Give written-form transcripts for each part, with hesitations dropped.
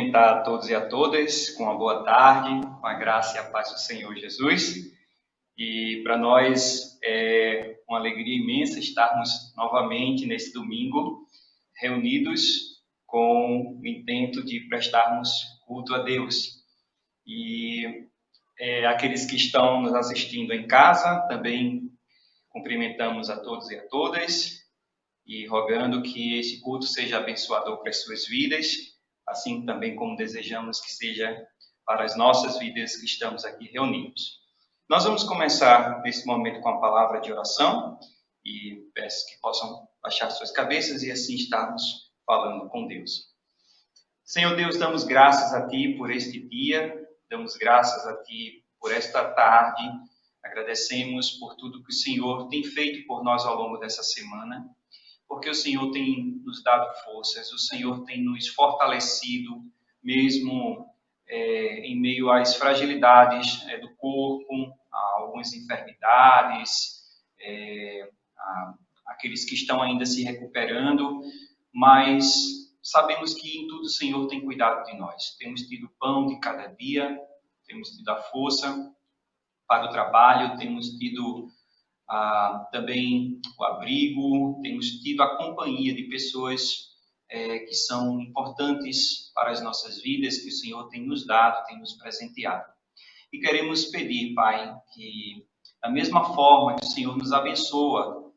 cumprimentar a todos e a todas com uma boa tarde, com a graça e a paz do Senhor Jesus. E para nós é uma alegria imensa estarmos novamente nesse domingo reunidos com o intento de prestarmos culto a Deus. E aqueles que estão nos assistindo em casa, também cumprimentamos a todos e a todas e rogando que esse culto seja abençoador para as suas vidas, assim também como desejamos que seja para as nossas vidas que estamos aqui reunidos. Nós vamos começar nesse momento com a palavra de oração e peço que possam baixar suas cabeças e assim estarmos falando com Deus. Senhor Deus, damos graças a Ti por este dia, damos graças a Ti por esta tarde, agradecemos por tudo que o Senhor tem feito por nós ao longo dessa semana, porque o Senhor tem nos dado forças, o Senhor tem nos fortalecido, mesmo em meio às fragilidades do corpo, a algumas enfermidades, aqueles que estão ainda se recuperando, mas sabemos que em tudo o Senhor tem cuidado de nós. Temos tido pão de cada dia, temos tido a força para o trabalho, temos tido também o abrigo, temos tido a companhia de pessoas que são importantes para as nossas vidas, que o Senhor tem nos dado, tem nos presenteado. E queremos pedir, Pai, que da mesma forma que o Senhor nos abençoa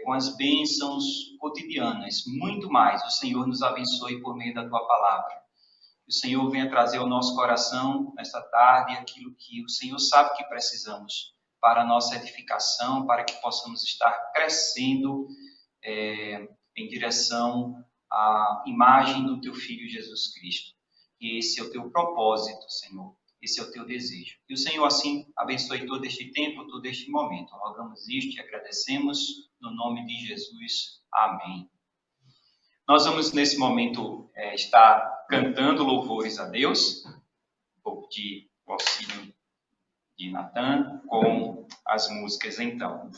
com as bênçãos cotidianas, muito mais o Senhor nos abençoe por meio da Tua palavra. Que o Senhor venha trazer ao nosso coração, nesta tarde, aquilo que o Senhor sabe que precisamos para a nossa edificação, para que possamos estar crescendo em direção à imagem do Teu Filho Jesus Cristo. E esse é o Teu propósito, Senhor. Esse é o Teu desejo. Que o Senhor, assim, abençoe todo este tempo, todo este momento. Rogamos isto e agradecemos no nome de Jesus. Amém. Nós vamos, nesse momento, estar cantando louvores a Deus. Vou pedir o auxílio de Natan com as músicas, então.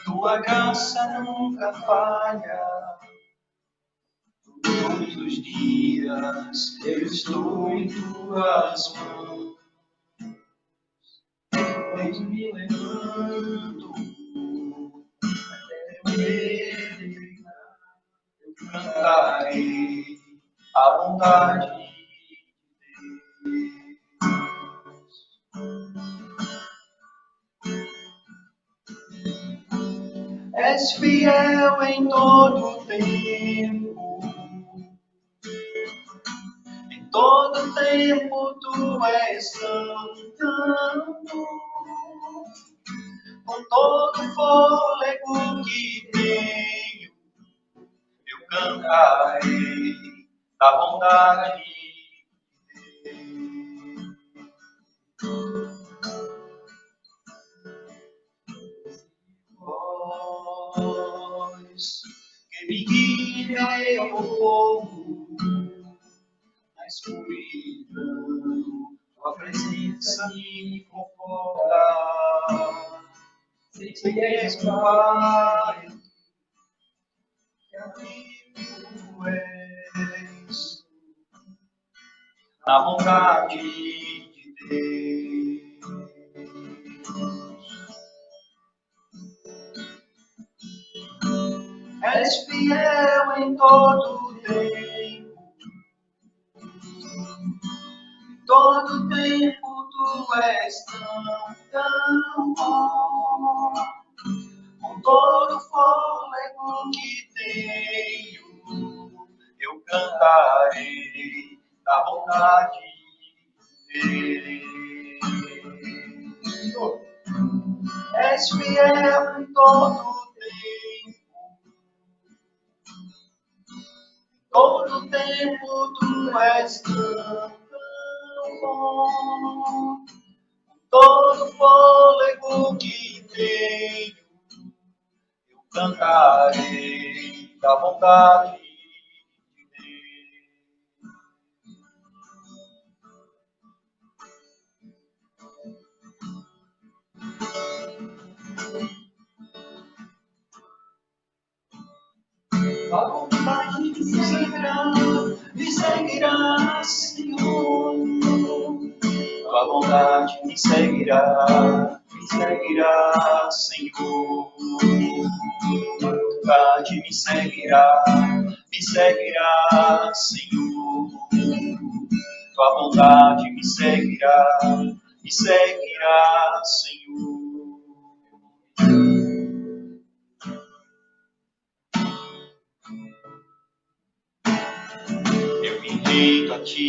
Tua graça nunca falha. Todos os dias eu estou em Tuas mãos. Pois me levanto até eu cantarei a bondade de Deus. És fiel em todo tempo. Em todo tempo Tu és santo. Com todo fôlego que tenho, eu cantarei da bondade de Deus. Voz que me guia ao fogo, na escuridão, Tua presença me conforta. Sei que és Pai, que amigo és, na vontade de Deus. És fiel em todo tempo, em todo tempo Tu és tão bom. Com todo fôlego que tenho, eu cantarei da bondade dele. És fiel em todo tempo, em todo tempo Tu és tão bom. Com todo fôlego que tenho, cantarei da bondade de Tua vontade me seguirá, Senhor. Tua vontade me seguirá, Senhor. Tua vontade me seguirá, Senhor. Tua vontade me seguirá, Senhor. Eu me rendo a ti.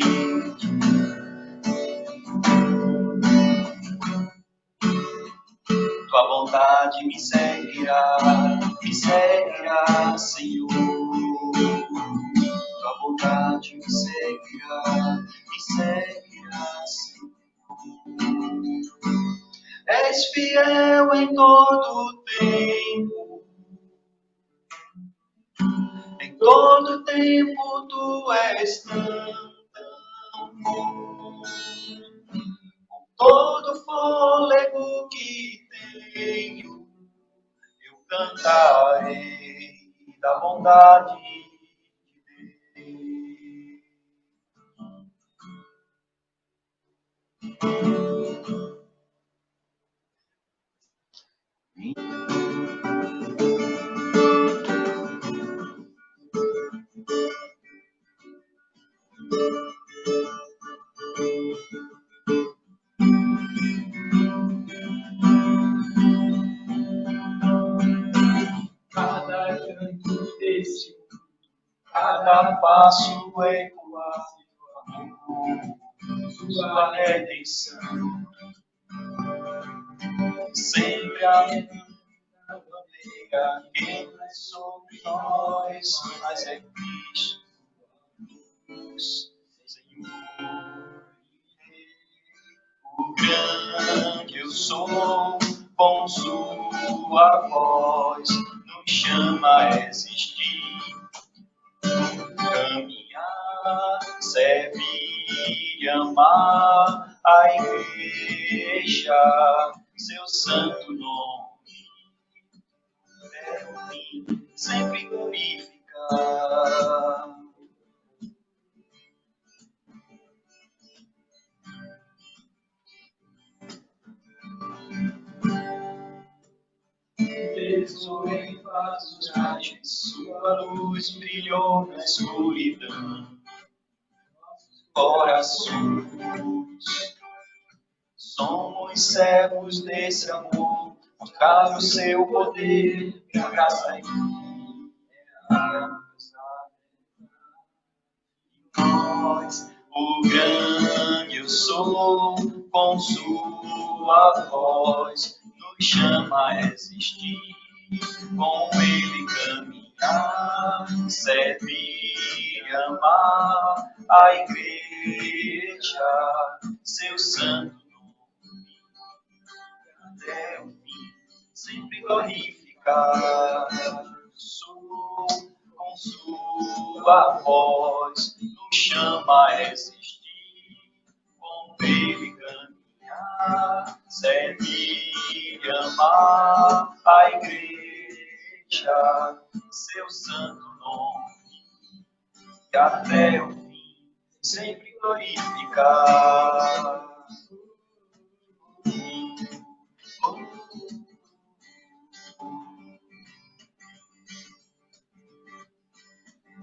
Tua vontade me seguirá, Senhor. Tua vontade me seguirá, Senhor. És fiel em todo tempo. Em todo tempo tu és tão bom. Com todo fôlego que tenho, eu cantarei da bondade de cada canto desse mundo, cada passo ecoar sua redenção. Sempre a bandeira que sobre nós, mas é Cristo, Senhor. O grande eu sou, com sua voz nos chama a existir. Caminhar, servir e amar a igreja, seu santo nome, até o fim, sempre glorificar. Tesouro em vasos frágeis, sua luz brilhou na escuridão. Corações, somos servos desse amor, mostrar o seu poder e a graça em nós. O grande eu sou, com sua voz nos chama a existir, com ele caminhar, servir e amar a igreja, seu santo nome, até o fim, sempre glorificar. Sou, com sua voz nos chama a existir, com ele caminhar, servir e amar a igreja, seu santo nome, e até o fim sempre glorificar.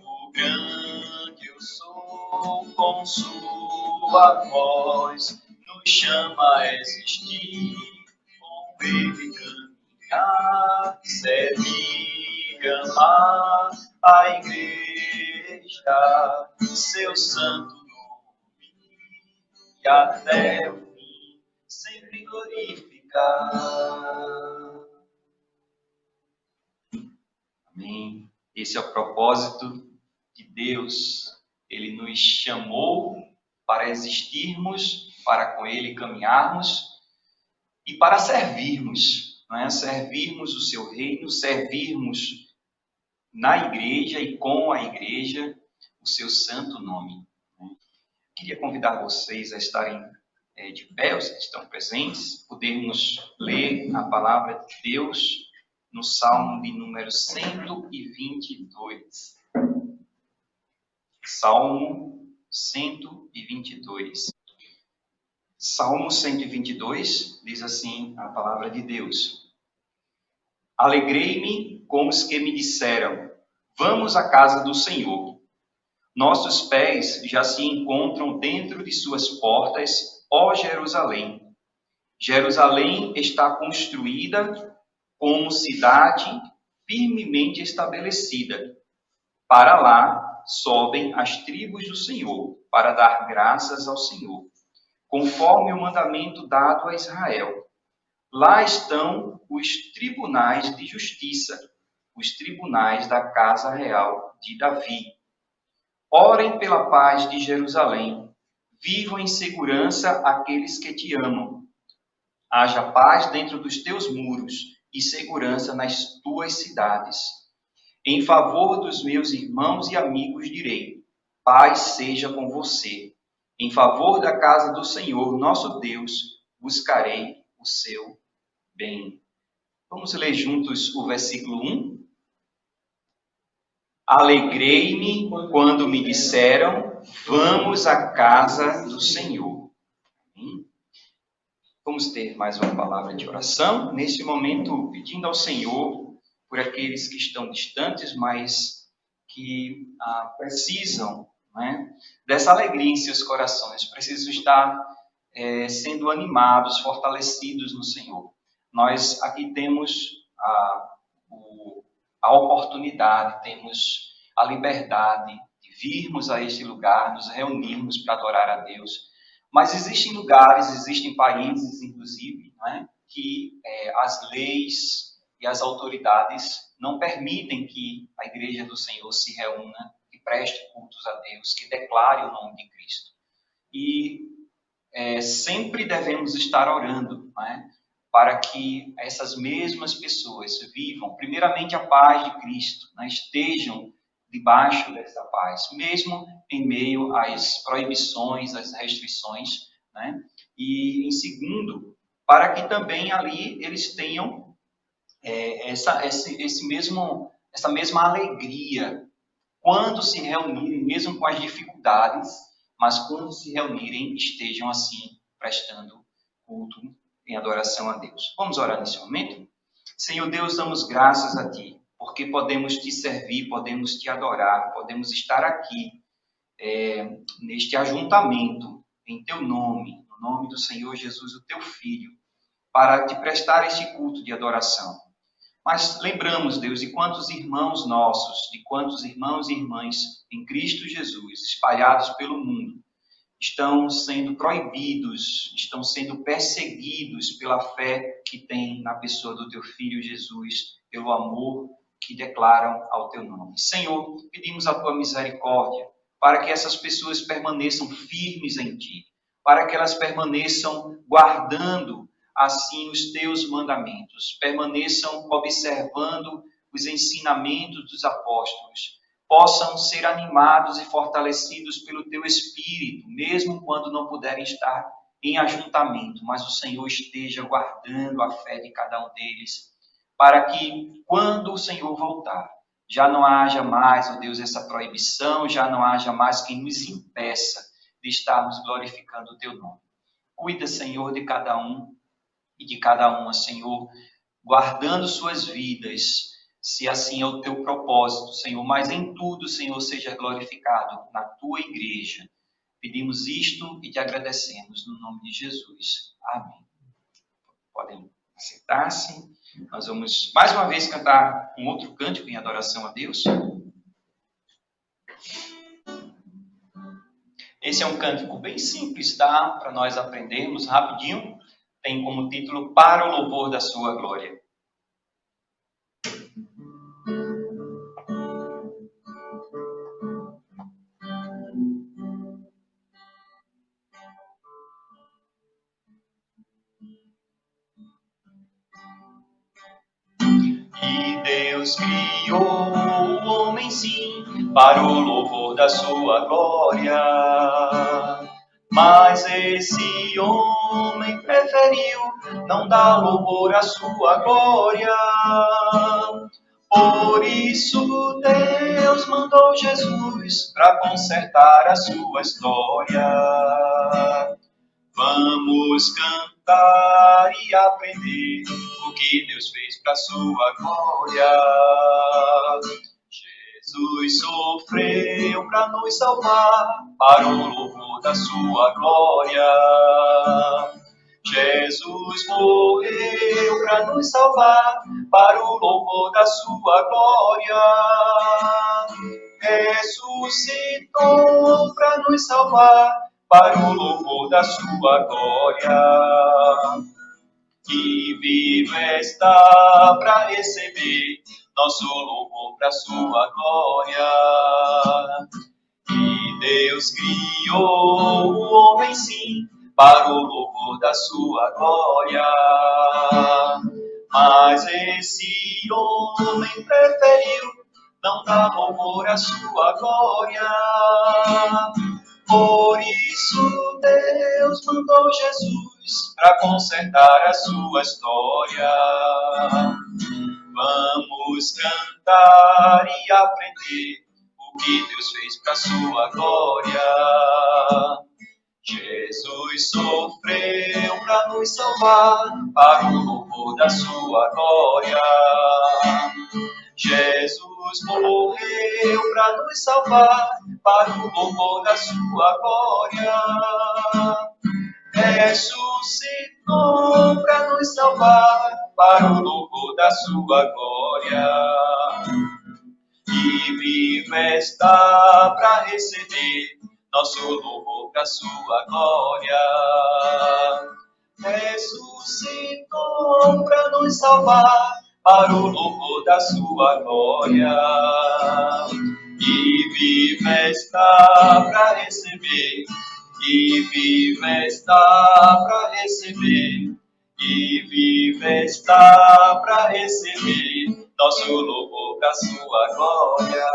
O grande eu sou, com sua voz nos chama a existir, com ele caminhar, servir e amar a igreja, seu santo nome, e até o fim sempre glorificar. Amém. Esse é o propósito de Deus. Ele nos chamou para existirmos, para com Ele caminharmos e para servirmos, não é? Servirmos o seu reino, servirmos na igreja e com a igreja o seu santo nome. Queria convidar vocês a estarem de pé, os que estão presentes, podemos ler a palavra de Deus no Salmo de número 122. Salmo 122. Salmo 122 diz assim a palavra de Deus: Alegrei-me com os que me disseram, vamos à casa do Senhor. Nossos pés já se encontram dentro de suas portas, ó Jerusalém. Jerusalém está construída como cidade firmemente estabelecida. Para lá sobem as tribos do Senhor, para dar graças ao Senhor, conforme o mandamento dado a Israel. Lá estão os tribunais de justiça, os tribunais da casa real de Davi. Orem pela paz de Jerusalém. Vivam em segurança aqueles que te amam. Haja paz dentro dos teus muros e segurança nas tuas cidades. Em favor dos meus irmãos e amigos direi, paz seja com você. Em favor da casa do Senhor, nosso Deus, buscarei o seu bem. Vamos ler juntos o versículo 1? Alegrei-me quando me disseram, vamos à casa do Senhor. Vamos ter mais uma palavra de oração. Neste momento, pedindo ao Senhor por aqueles que estão distantes, mas que precisam, né, dessa alegria em seus corações, precisam estar sendo animados, fortalecidos no Senhor. Nós aqui temos a oportunidade, temos a liberdade de virmos a este lugar, nos reunirmos para adorar a Deus. Mas existem lugares, existem países, inclusive, né, que as leis e as autoridades não permitem que a Igreja do Senhor se reúna, que preste cultos a Deus, que declare o nome de Cristo. E sempre devemos estar orando, né, para que essas mesmas pessoas vivam, primeiramente, a paz de Cristo, né, estejam debaixo dessa paz, mesmo em meio às proibições, às restrições, né? E, em segundo, para que também ali eles tenham essa mesma alegria quando se reunirem, mesmo com as dificuldades, mas quando se reunirem, estejam assim, prestando culto em adoração a Deus. Vamos orar nesse momento? Senhor Deus, damos graças a Ti, porque podemos Te servir, podemos Te adorar, podemos estar aqui, neste ajuntamento, em Teu nome, no nome do Senhor Jesus, o Teu Filho, para Te prestar este culto de adoração. Mas lembramos, Deus, de quantos irmãos nossos, de quantos irmãos e irmãs em Cristo Jesus, espalhados pelo mundo, estão sendo proibidos, estão sendo perseguidos pela fé que têm na pessoa do Teu Filho Jesus, pelo amor que declaram ao Teu nome. Senhor, pedimos a Tua misericórdia para que essas pessoas permaneçam firmes em Ti, para que elas permaneçam guardando assim os Teus mandamentos, permaneçam observando os ensinamentos dos apóstolos, possam ser animados e fortalecidos pelo Teu Espírito, mesmo quando não puderem estar em ajuntamento, mas o Senhor esteja guardando a fé de cada um deles, para que, quando o Senhor voltar, já não haja mais, ó Deus, essa proibição, já não haja mais quem nos impeça de estarmos glorificando o Teu nome. Cuida, Senhor, de cada um e de cada uma, Senhor, guardando suas vidas, se assim é o Teu propósito, Senhor, mas em tudo, Senhor, seja glorificado na Tua igreja. Pedimos isto e Te agradecemos no nome de Jesus. Amém. Podem sentar-se. Nós vamos mais uma vez cantar um outro cântico em adoração a Deus. Esse é um cântico bem simples, tá? Para nós aprendermos rapidinho. Tem como título Para o Louvor da Sua Glória. E Deus criou o homem sim, para o louvor da sua glória. Mas esse homem preferiu não dar louvor à sua glória. Por isso Deus mandou Jesus para consertar a sua história. Vamos cantar e aprender o que Deus fez para sua glória. Jesus sofreu para nos salvar, para o louvor da sua glória. Jesus morreu para nos salvar, para o louvor da sua glória. Ressuscitou para nos salvar, para o louvor da sua glória. E vivo está para receber nosso louvor para sua glória. E Deus criou o homem sim, para o louvor da sua glória. Mas esse homem preferiu não dar louvor à sua glória. Por isso Deus mandou Jesus para consertar a sua história. Vamos cantar e aprender o que Deus fez para sua glória. Jesus sofreu para nos salvar, para o louvor da sua glória. Jesus morreu para nos salvar, para o louvor da sua glória. Ressuscitou para nos salvar, para o louvor da sua glória. E vivo está para receber nosso louvor para sua glória. Ressuscitou para nos salvar, para o louvor da sua glória. E vivo está para receber, e vivo está para receber, e vivo está para receber nosso louvor para sua glória.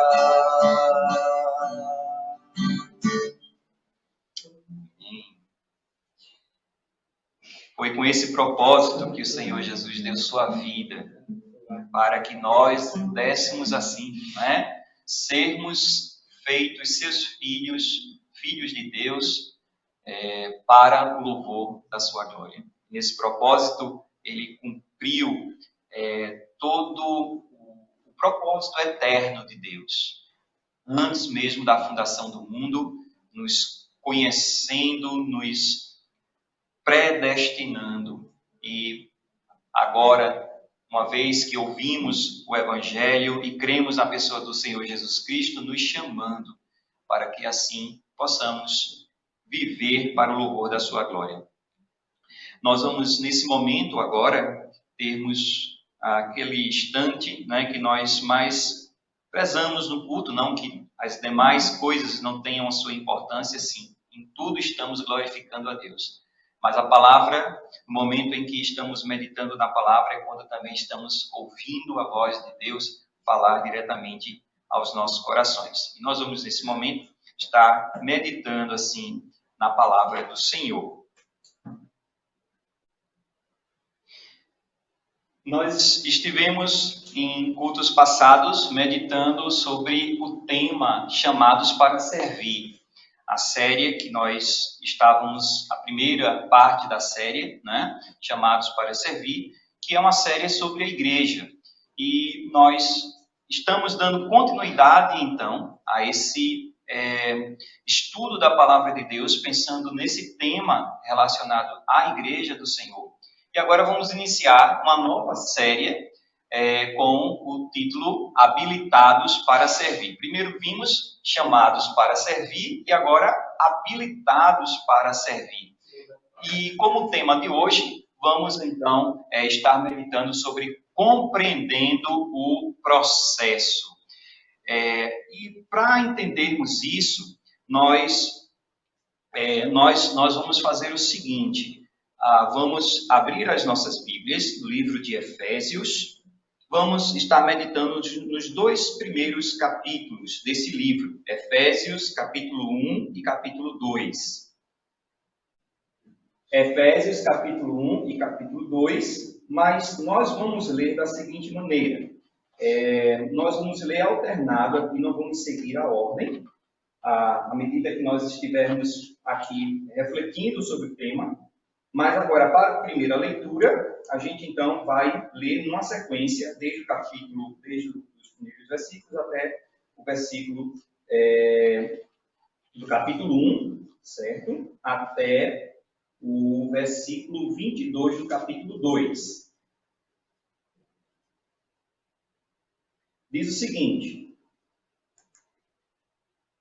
Foi com esse propósito que o Senhor Jesus deu sua vida, para que nós pudéssemos assim, né, sermos feitos seus filhos, filhos de Deus, para o louvor da sua glória. Nesse propósito, ele cumpriu todo o propósito eterno de Deus, antes mesmo da fundação do mundo, nos conhecendo, nos predestinando. E agora, uma vez que ouvimos o Evangelho e cremos na pessoa do Senhor Jesus Cristo, nos chamando para que assim possamos viver para o louvor da sua glória. Nós vamos, nesse momento agora, termos aquele instante, né, que nós mais prezamos no culto, não que as demais coisas não tenham a sua importância, sim. Em tudo estamos glorificando a Deus. Mas a palavra, no momento em que estamos meditando na palavra, é quando também estamos ouvindo a voz de Deus falar diretamente aos nossos corações. E nós vamos, nesse momento, estar meditando, assim, na palavra do Senhor. Nós estivemos em cultos passados meditando sobre o tema Chamados para Servir. A série que nós estávamos, a primeira parte da série, né, Chamados para Servir, que é uma série sobre a igreja. E nós estamos dando continuidade, então, a esse estudo da palavra de Deus, pensando nesse tema relacionado à igreja do Senhor. E agora vamos iniciar uma nova série com o título Habilitados para Servir. Primeiro vimos Chamados para Servir e agora Habilitados para Servir. E como tema de hoje, vamos então estar meditando sobre compreendendo o processo. E para entendermos isso, nós vamos fazer o seguinte. Vamos abrir as nossas Bíblias, no livro de Efésios. Vamos estar meditando nos dois primeiros capítulos desse livro, Efésios, capítulo 1 e capítulo 2. Efésios capítulo 1 e capítulo 2, mas nós vamos ler da seguinte maneira. Nós vamos ler alternado aqui, não vamos seguir a ordem, à medida que nós estivermos aqui refletindo sobre o tema. Mas agora, para a primeira leitura, a gente então vai ler numa sequência, desde os primeiros versículos até o versículo do capítulo 1, certo? Até o versículo 22 do capítulo 2. Diz o seguinte: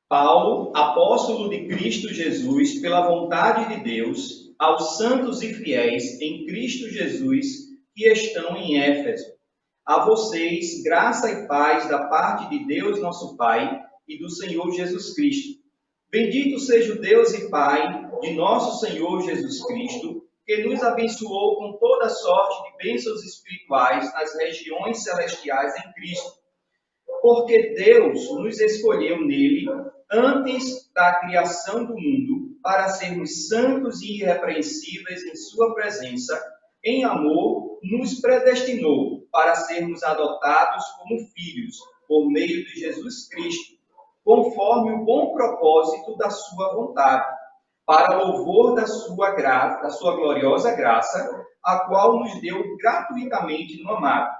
Paulo, apóstolo de Cristo Jesus, pela vontade de Deus, aos santos e fiéis em Cristo Jesus que estão em Éfeso. A vocês, graça e paz da parte de Deus, nosso Pai, e do Senhor Jesus Cristo. Bendito seja o Deus e Pai de nosso Senhor Jesus Cristo, que nos abençoou com toda sorte de bênçãos espirituais nas regiões celestiais em Cristo. Porque Deus nos escolheu nele antes da criação do mundo para sermos santos e irrepreensíveis em sua presença. Em amor, nos predestinou para sermos adotados como filhos por meio de Jesus Cristo, conforme o bom propósito da sua vontade, para louvor da sua graça, da sua gloriosa graça, a qual nos deu gratuitamente no amado.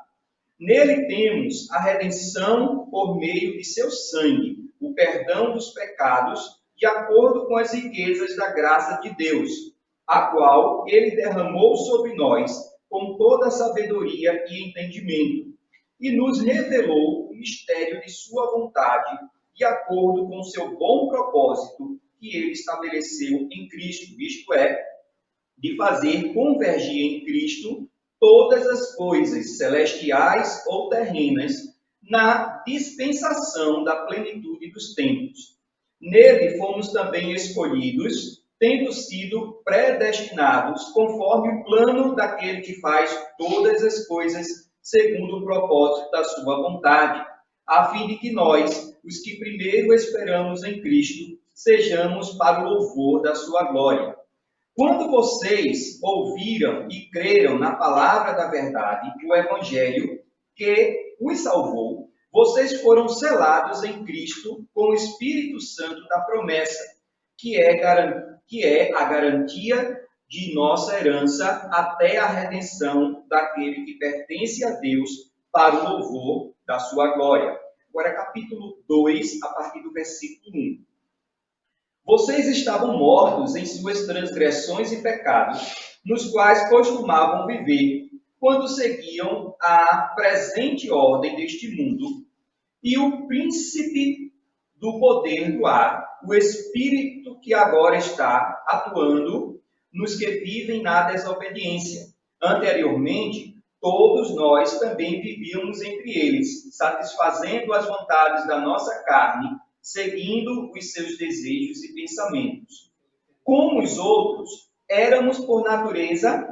Nele temos a redenção por meio de seu sangue, o perdão dos pecados, de acordo com as riquezas da graça de Deus, a qual ele derramou sobre nós com toda sabedoria e entendimento, e nos revelou o mistério de sua vontade, de acordo com o seu bom propósito que ele estabeleceu em Cristo, isto é, de fazer convergir em Cristo todas as coisas celestiais ou terrenas na dispensação da plenitude dos tempos. Nele fomos também escolhidos, tendo sido predestinados conforme o plano daquele que faz todas as coisas segundo o propósito da sua vontade, a fim de que nós, os que primeiro esperamos em Cristo, sejamos para o louvor da sua glória. Quando vocês ouviram e creram na palavra da verdade, o Evangelho que os salvou, vocês foram selados em Cristo com o Espírito Santo da promessa, que é a garantia de nossa herança até a redenção daquele que pertence a Deus para o louvor da sua glória. Agora, capítulo 2, a partir do versículo 1. Vocês estavam mortos em suas transgressões e pecados, nos quais costumavam viver, quando seguiam a presente ordem deste mundo, e o príncipe do poder do ar, o espírito que agora está atuando nos que vivem na desobediência. Anteriormente, todos nós também vivíamos entre eles, satisfazendo as vontades da nossa carne, seguindo os seus desejos e pensamentos. Como os outros, éramos por natureza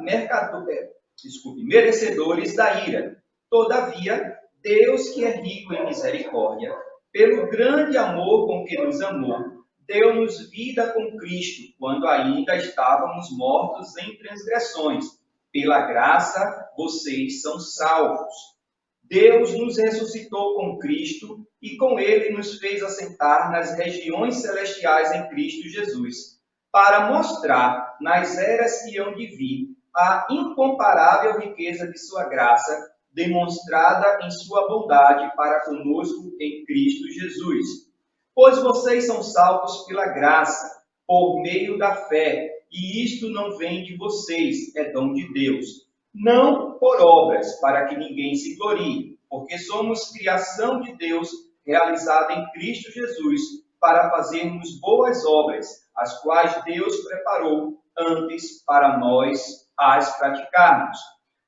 merecedores da ira. Todavia, Deus, que é rico em misericórdia, pelo grande amor com que nos amou, deu-nos vida com Cristo, quando ainda estávamos mortos em transgressões. Pela graça, vocês são salvos. Deus nos ressuscitou com Cristo e com ele nos fez assentar nas regiões celestiais em Cristo Jesus, para mostrar nas eras que hão de vir a incomparável riqueza de sua graça, demonstrada em sua bondade para conosco em Cristo Jesus. Pois vocês são salvos pela graça, por meio da fé, e isto não vem de vocês, é dom de Deus. Não por obras, para que ninguém se glorie, porque somos criação de Deus, realizada em Cristo Jesus, para fazermos boas obras, as quais Deus preparou antes para nós as praticarmos.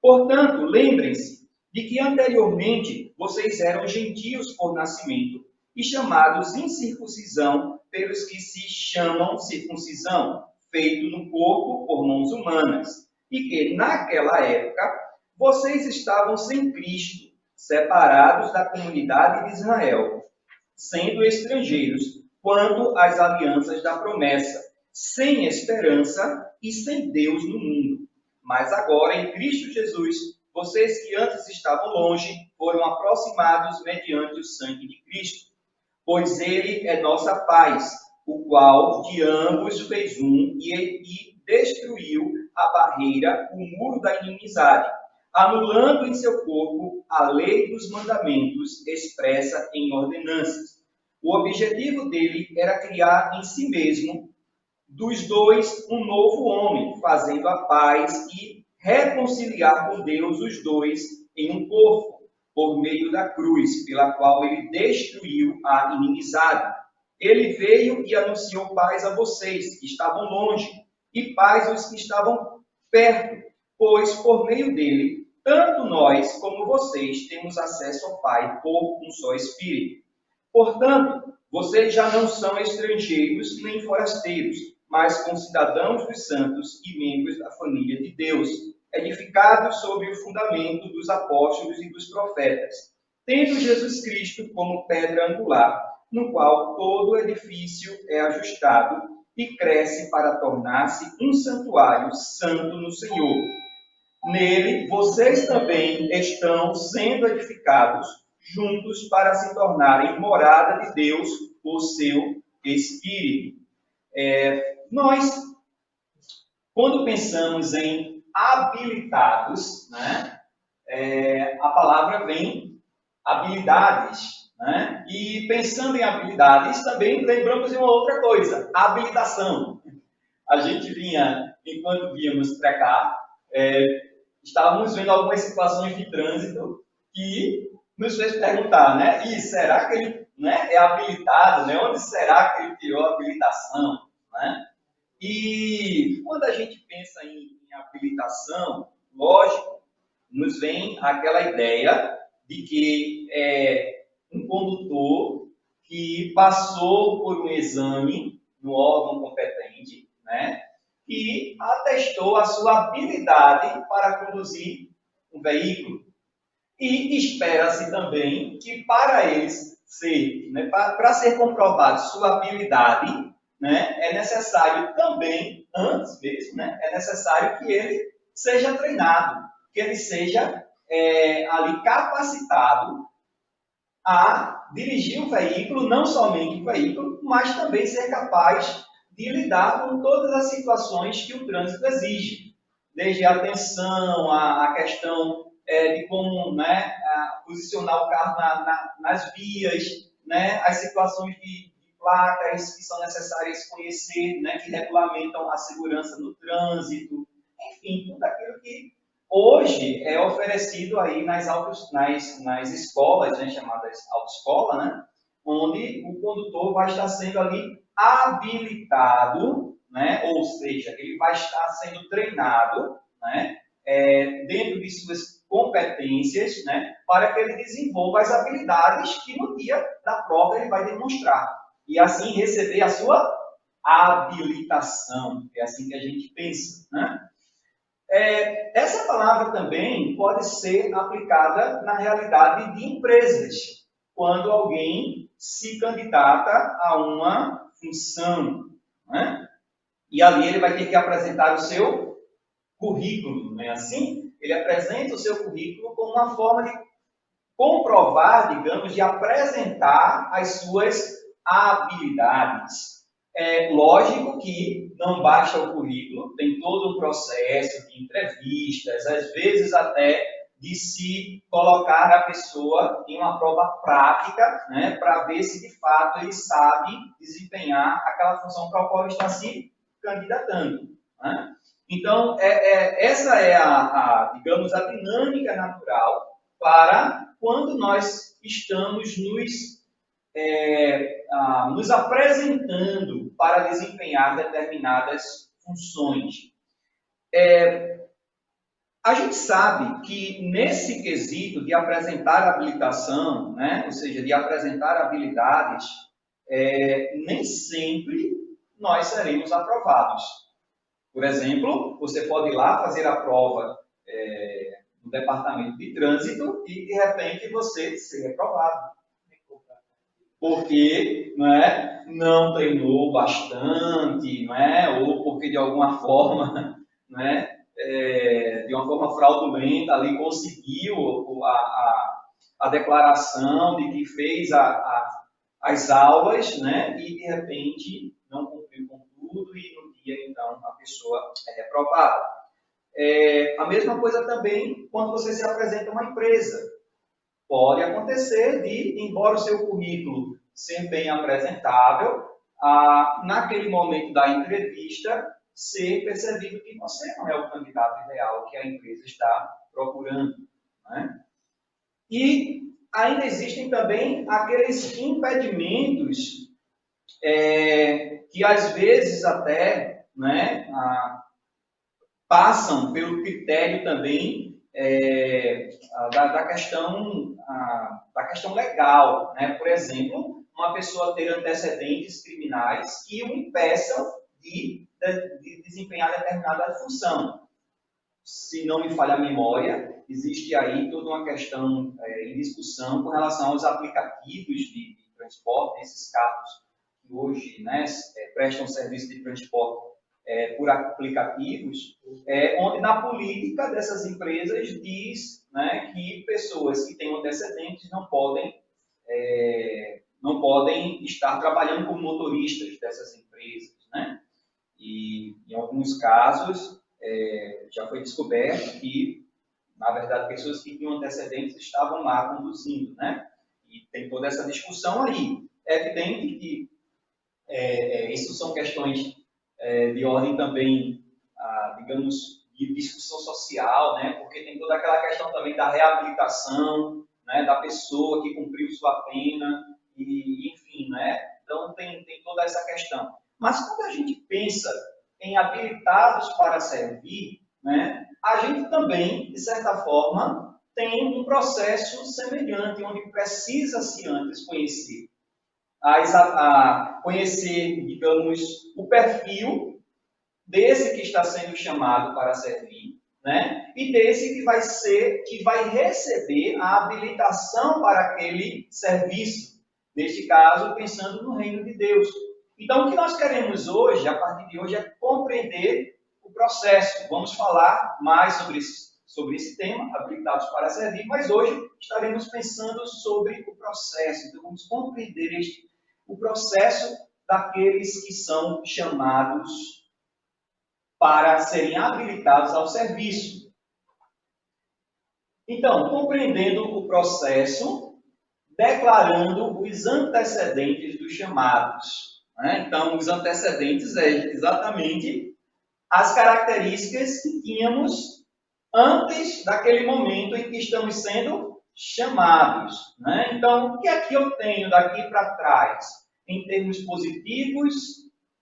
Portanto, lembrem-se de que anteriormente vocês eram gentios por nascimento e chamados incircuncisão pelos que se chamam circuncisão, feito no corpo por mãos humanas, e que naquela época vocês estavam sem Cristo, separados da comunidade de Israel, sendo estrangeiros quanto às alianças da promessa, sem esperança e sem Deus no mundo. Mas agora, em Cristo Jesus, vocês que antes estavam longe, foram aproximados mediante o sangue de Cristo. Pois ele é nossa paz, o qual de ambos fez um e destruiu a barreira, o muro da inimizade, anulando em seu corpo a lei dos mandamentos expressa em ordenanças. O objetivo dele era criar em si mesmo, dos dois, um novo homem, fazendo a paz e reconciliar com Deus os dois em um corpo, por meio da cruz, pela qual ele destruiu a inimizade. Ele veio e anunciou paz a vocês que estavam longe, e paz aos que estavam perto, pois por meio dele, tanto nós como vocês temos acesso ao Pai por um só Espírito. Portanto, vocês já não são estrangeiros nem forasteiros, mas concidadãos dos santos e membros da família de Deus, edificados sobre o fundamento dos apóstolos e dos profetas, tendo Jesus Cristo como pedra angular, no qual todo edifício é ajustado e cresce para tornar-se um santuário santo no Senhor. Nele, vocês também estão sendo edificados juntos para se tornarem morada de Deus por seu Espírito. Nós, quando pensamos em habilitados, né, a palavra vem habilidades, né? E pensando em habilidades, também lembramos de uma outra coisa, habilitação. A gente vinha, enquanto víamos para cá, estávamos vendo algumas situações de trânsito que nos fez perguntar, né? E será que ele, né, é habilitado? Né? Onde será que ele tirou a habilitação? Né? E quando a gente pensa em habilitação, lógico, nos vem aquela ideia de que é um condutor que passou por um exame no órgão competente, né, e atestou a sua habilidade para conduzir um veículo. E espera-se também que para eles ser, né, para ser comprovado sua habilidade, né, é necessário também, antes mesmo, né, é necessário que ele seja treinado, que ele seja ali capacitado a dirigir o veículo, não somente o veículo, mas também ser capaz de lidar com todas as situações que o trânsito exige, desde a atenção, a questão de como, né, posicionar o carro nas vias, né, as situações de placas que são necessárias conhecer, né, que regulamentam a segurança no trânsito, enfim, tudo aquilo que hoje é oferecido aí nas escolas, né, chamadas autoescola, né, onde o condutor vai estar sendo ali habilitado, né, ou seja, ele vai estar sendo treinado, né, dentro de suas competências, né, para que ele desenvolva as habilidades que no dia da prova ele vai demonstrar. E assim receber a sua habilitação. É assim que a gente pensa, né? Essa palavra também pode ser aplicada na realidade de empresas, quando alguém se candidata a uma função, né? E ali ele vai ter que apresentar o seu currículo, não é assim? Ele apresenta o seu currículo como uma forma de comprovar, digamos, de apresentar as suas habilidades. É lógico que não basta o currículo, tem todo um processo de entrevistas, às vezes até de se colocar a pessoa em uma prova prática, né, para ver se de fato ele sabe desempenhar aquela função para a qual ele está se candidatando. Né? Então, essa é digamos, a dinâmica natural para quando nós estamos nos apresentando para desempenhar determinadas funções. A gente sabe que nesse quesito de apresentar habilitação, né, ou seja, de apresentar habilidades, nem sempre nós seremos aprovados. Por exemplo, você pode ir lá fazer a prova no departamento de trânsito e, de repente, você ser reprovado. porque não treinou bastante, ou porque de alguma forma, de uma forma fraudulenta ali conseguiu a declaração de que fez as aulas, e de repente não cumpriu com tudo e no dia então a pessoa é reprovada. A mesma coisa também quando você se apresenta a uma empresa. Pode acontecer de, embora o seu currículo seja bem apresentável, naquele momento da entrevista, ser percebido que você não é o candidato ideal que a empresa está procurando. E ainda existem também aqueles impedimentos que às vezes até passam pelo critério também da questão legal. Por exemplo, uma pessoa ter antecedentes criminais que o impeçam de desempenhar determinada função. Se não me falha a memória, existe aí toda uma questão em discussão com relação aos aplicativos de transporte, esses carros que hoje prestam serviço de transporte por aplicativos, onde na política dessas empresas diz que pessoas que têm antecedentes não podem estar trabalhando como motoristas dessas empresas. E em alguns casos já foi descoberto que, na verdade, pessoas que tinham antecedentes estavam lá conduzindo. E tem toda essa discussão aí. É evidente que isso são questões de ordem também, digamos, de discussão social, porque tem toda aquela questão também da reabilitação, da pessoa que cumpriu sua pena, e enfim, então tem toda essa questão. Mas quando a gente pensa em habilitados para servir, a gente também, de certa forma, tem um processo semelhante, onde precisa-se antes conhecer. Conhecer, digamos, o perfil desse que está sendo chamado para servir, e desse que vai receber a habilitação para aquele serviço, neste caso, pensando no reino de Deus. Então, o que nós queremos hoje, a partir de hoje, é compreender o processo. Vamos falar mais sobre esse tema, habilitados para servir, mas hoje estaremos pensando sobre o processo. Então, vamos compreender o processo daqueles que são chamados para serem habilitados ao serviço. Então, compreendendo o processo, declarando os antecedentes dos chamados. Então, os antecedentes é exatamente as características que tínhamos antes daquele momento em que estamos sendo chamados. Então, o que é que eu tenho daqui para trás, em termos positivos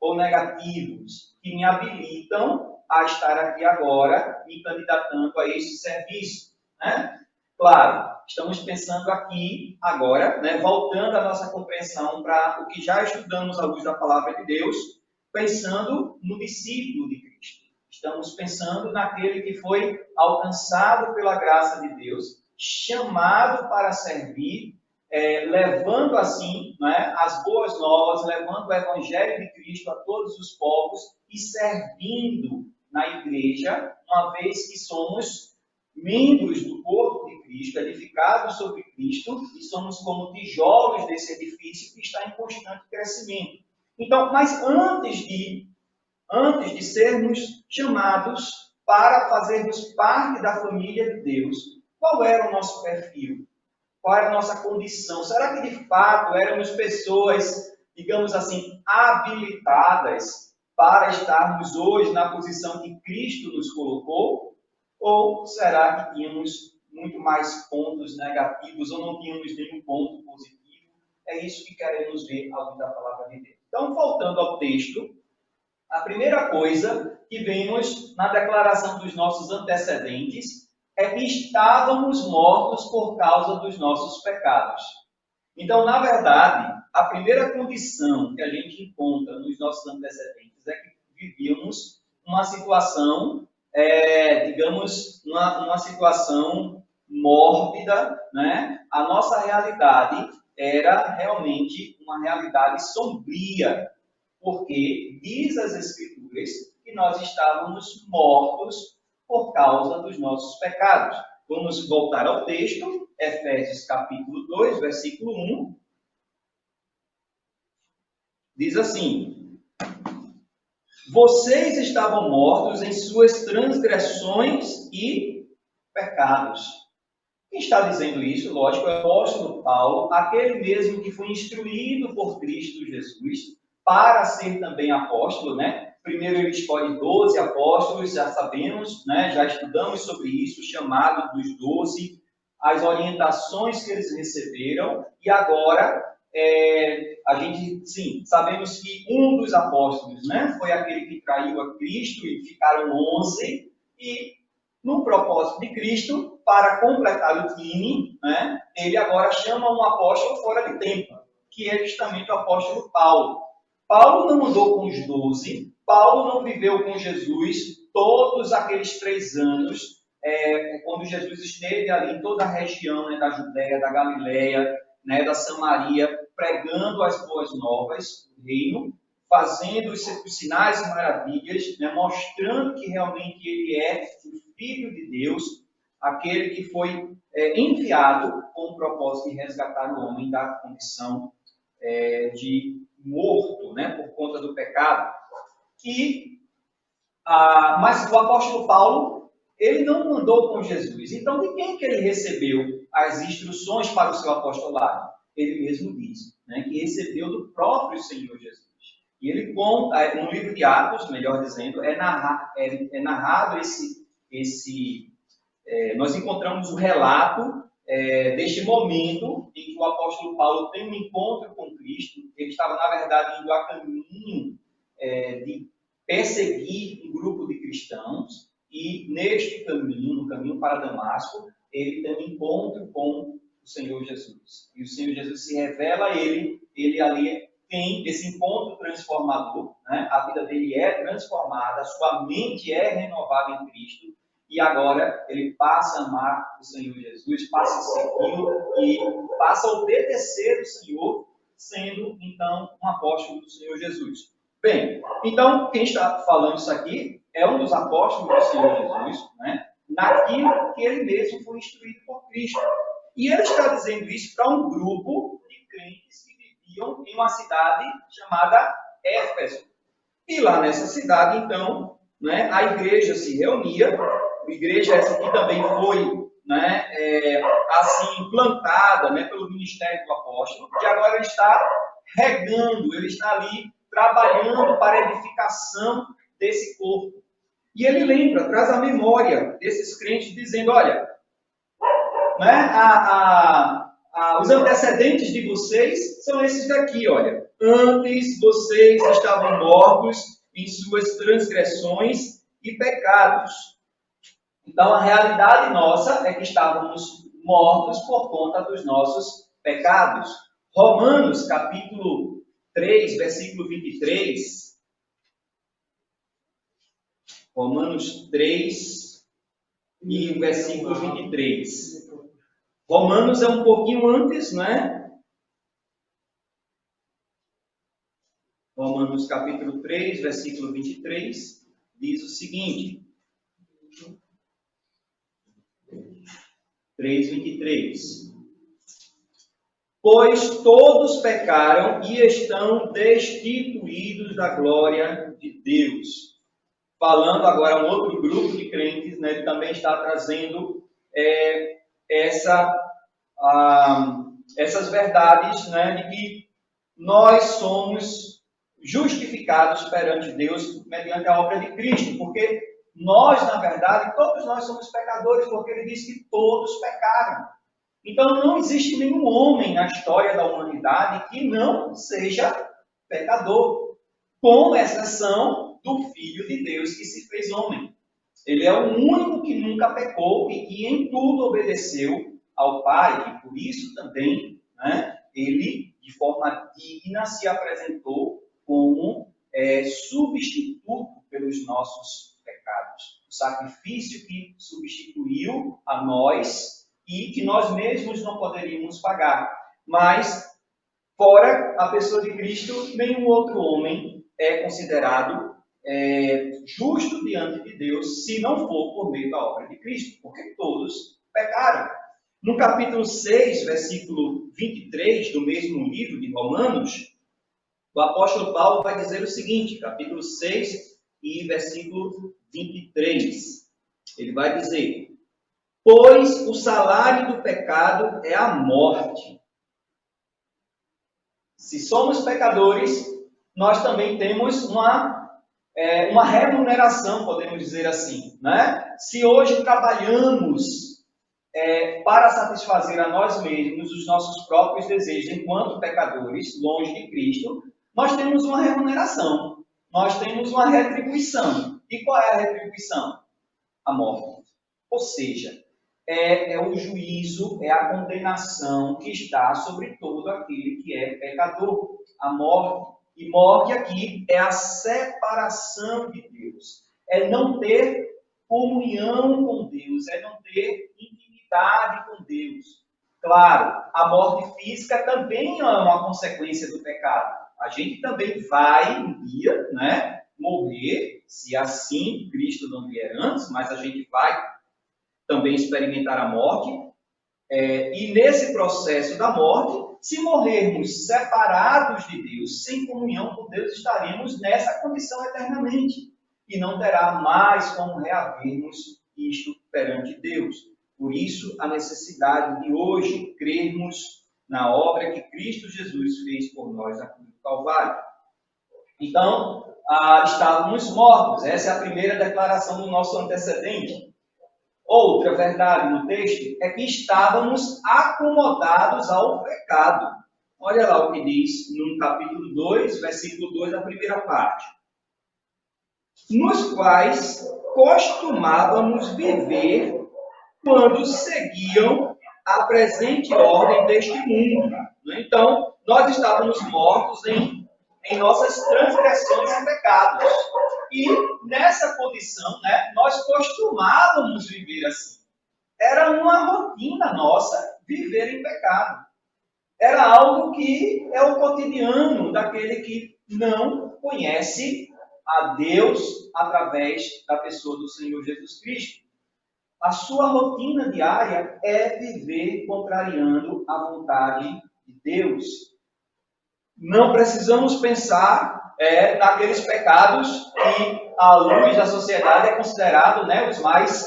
ou negativos, que me habilitam a estar aqui agora, me candidatando a esse serviço? Claro, estamos pensando aqui agora, voltando a nossa compreensão para o que já estudamos à luz da palavra de Deus, pensando no discípulo de Cristo. Estamos pensando naquele que foi alcançado pela graça de Deus, chamado para servir, levando assim as boas novas, levando o Evangelho de Cristo a todos os povos e servindo na igreja, uma vez que somos membros do corpo de Cristo, edificados sobre Cristo, e somos como tijolos desse edifício que está em constante crescimento. Então, mas antes de sermos chamados para fazermos parte da família de Deus, qual era o nosso perfil? Qual era a nossa condição? Será que de fato éramos pessoas, digamos assim, habilitadas para estarmos hoje na posição que Cristo nos colocou? Ou será que tínhamos muito mais pontos negativos ou não tínhamos nenhum ponto positivo? É isso que queremos ver ao luz da palavra de Deus. Então, voltando ao texto, a primeira coisa que vemos na declaração dos nossos antecedentes é que estávamos mortos por causa dos nossos pecados. Então, na verdade, a primeira condição que a gente encontra nos nossos antecedentes é que vivíamos uma situação, digamos, uma situação mórbida, A nossa realidade era realmente uma realidade sombria, porque diz as Escrituras que nós estávamos mortos por causa dos nossos pecados. Vamos voltar ao texto, Efésios capítulo 2, versículo 1. Diz assim: vocês estavam mortos em suas transgressões e pecados. Quem está dizendo isso, lógico, é o apóstolo Paulo, aquele mesmo que foi instruído por Cristo Jesus para ser também apóstolo, né? Primeiro ele escolhe 12 apóstolos, já sabemos, né? Já estudamos sobre isso, o chamado dos 12, as orientações que eles receberam, e agora a gente, sim, sabemos que um dos apóstolos, né, foi aquele que traiu a Cristo e ficaram 11, e no propósito de Cristo, para completar o time, né, ele agora chama um apóstolo fora de tempo, que é justamente o apóstolo Paulo. Paulo não andou com os 12, Paulo não viveu com Jesus todos aqueles 3 anos, quando Jesus esteve ali em toda a região, né, da Judéia, da Galileia, né, da Samaria, pregando as boas novas do reino, fazendo os sinais e maravilhas, né, mostrando que realmente ele é o Filho de Deus, aquele que foi enviado com o propósito de resgatar o homem da condição de morto, né, por conta do pecado. Mas o apóstolo Paulo, ele não andou com Jesus. Então, de quem que ele recebeu as instruções para o seu apostolado? Ele mesmo diz, né, que recebeu do próprio Senhor Jesus. E ele conta, no livro de Atos, melhor dizendo, é narrado nós encontramos o relato deste momento em que o apóstolo Paulo tem um encontro com Cristo. Ele estava, na verdade, indo a caminho de perseguir um grupo de cristãos, e neste caminho, no caminho para Damasco, ele tem um encontro com o Senhor Jesus. E o Senhor Jesus se revela a ele ali tem esse encontro transformador, né? A vida dele é transformada, a sua mente é renovada em Cristo, e agora ele passa a amar o Senhor Jesus, passa a segui-lo e passa a obedecer o Senhor, sendo então um apóstolo do Senhor Jesus. Bem, então quem está falando isso aqui é um dos apóstolos do Senhor Jesus, né? Naquilo que ele mesmo foi instruído por Cristo. E ele está dizendo isso para um grupo de crentes que viviam em uma cidade chamada Éfeso. E lá nessa cidade, então, né, a igreja se reunia. A igreja essa aqui também foi, né, assim, plantada, né, pelo ministério do apóstolo, e agora ele está regando, ele está ali trabalhando para a edificação desse corpo. E ele lembra, traz a memória desses crentes, dizendo, olha, né, os antecedentes de vocês são esses daqui, olha. Antes vocês estavam mortos em suas transgressões e pecados. Então, a realidade nossa é que estávamos mortos por conta dos nossos pecados. Romanos, capítulo 3, versículo 23. Romanos 3 e o versículo 23. Romanos é um pouquinho antes, né? Romanos capítulo 3, versículo 23, diz o seguinte. 3:23. Pois todos pecaram e estão destituídos da glória de Deus. Falando agora um outro grupo de crentes, né, ele também está trazendo essas verdades, né, de que nós somos justificados perante Deus mediante a obra de Cristo, porque nós, na verdade, todos nós somos pecadores, porque ele diz que todos pecaram. Então não existe nenhum homem na história da humanidade que não seja pecador, com exceção do Filho de Deus que se fez homem. Ele é o único que nunca pecou e que em tudo obedeceu ao Pai, e por isso também, né, ele, de forma digna, se apresentou como substituto pelos nossos pecados. O sacrifício que substituiu a nós e que nós mesmos não poderíamos pagar. Mas, fora a pessoa de Cristo, nenhum outro homem é considerado justo diante de Deus, se não for por meio da obra de Cristo, porque todos pecaram. No capítulo 6, versículo 23 do mesmo livro de Romanos, o apóstolo Paulo vai dizer o seguinte, capítulo 6 e versículo 23. Ele vai dizer: pois o salário do pecado é a morte. Se somos pecadores, nós também temos uma remuneração, podemos dizer assim, né? Se hoje trabalhamos para satisfazer a nós mesmos os nossos próprios desejos enquanto pecadores, longe de Cristo, nós temos uma remuneração, nós temos uma retribuição. E qual é a retribuição? A morte. Ou seja, é o juízo, é a condenação que está sobre todo aquele que é pecador. A morte. E morte aqui é a separação de Deus. É não ter comunhão com Deus, é não ter intimidade com Deus. Claro, a morte física também é uma consequência do pecado. A gente também vai um dia, né, morrer, se assim Cristo não vier antes, mas a gente vai também experimentar a morte. E nesse processo da morte, se morrermos separados de Deus, sem comunhão com Deus, estaremos nessa condição eternamente. E não terá mais como reavermos isto perante Deus. Por isso, a necessidade de hoje crermos na obra que Cristo Jesus fez por nós na cruz do Calvário. Então, estávamos mortos. Essa é a primeira declaração do nosso antecedente. Outra verdade no texto é que estávamos acomodados ao pecado. Olha lá o que diz no capítulo 2, versículo 2, da primeira parte. Nos quais costumávamos viver quando seguiam a presente ordem deste mundo. Então, nós estávamos mortos em nossas transgressões e pecados. E nessa condição, né, nós costumávamos viver assim. Era uma rotina nossa viver em pecado. Era algo que é o cotidiano daquele que não conhece a Deus através da pessoa do Senhor Jesus Cristo. A sua rotina diária é viver contrariando a vontade de Deus. Não precisamos pensar naqueles pecados que, à luz da sociedade, é considerado, né, os mais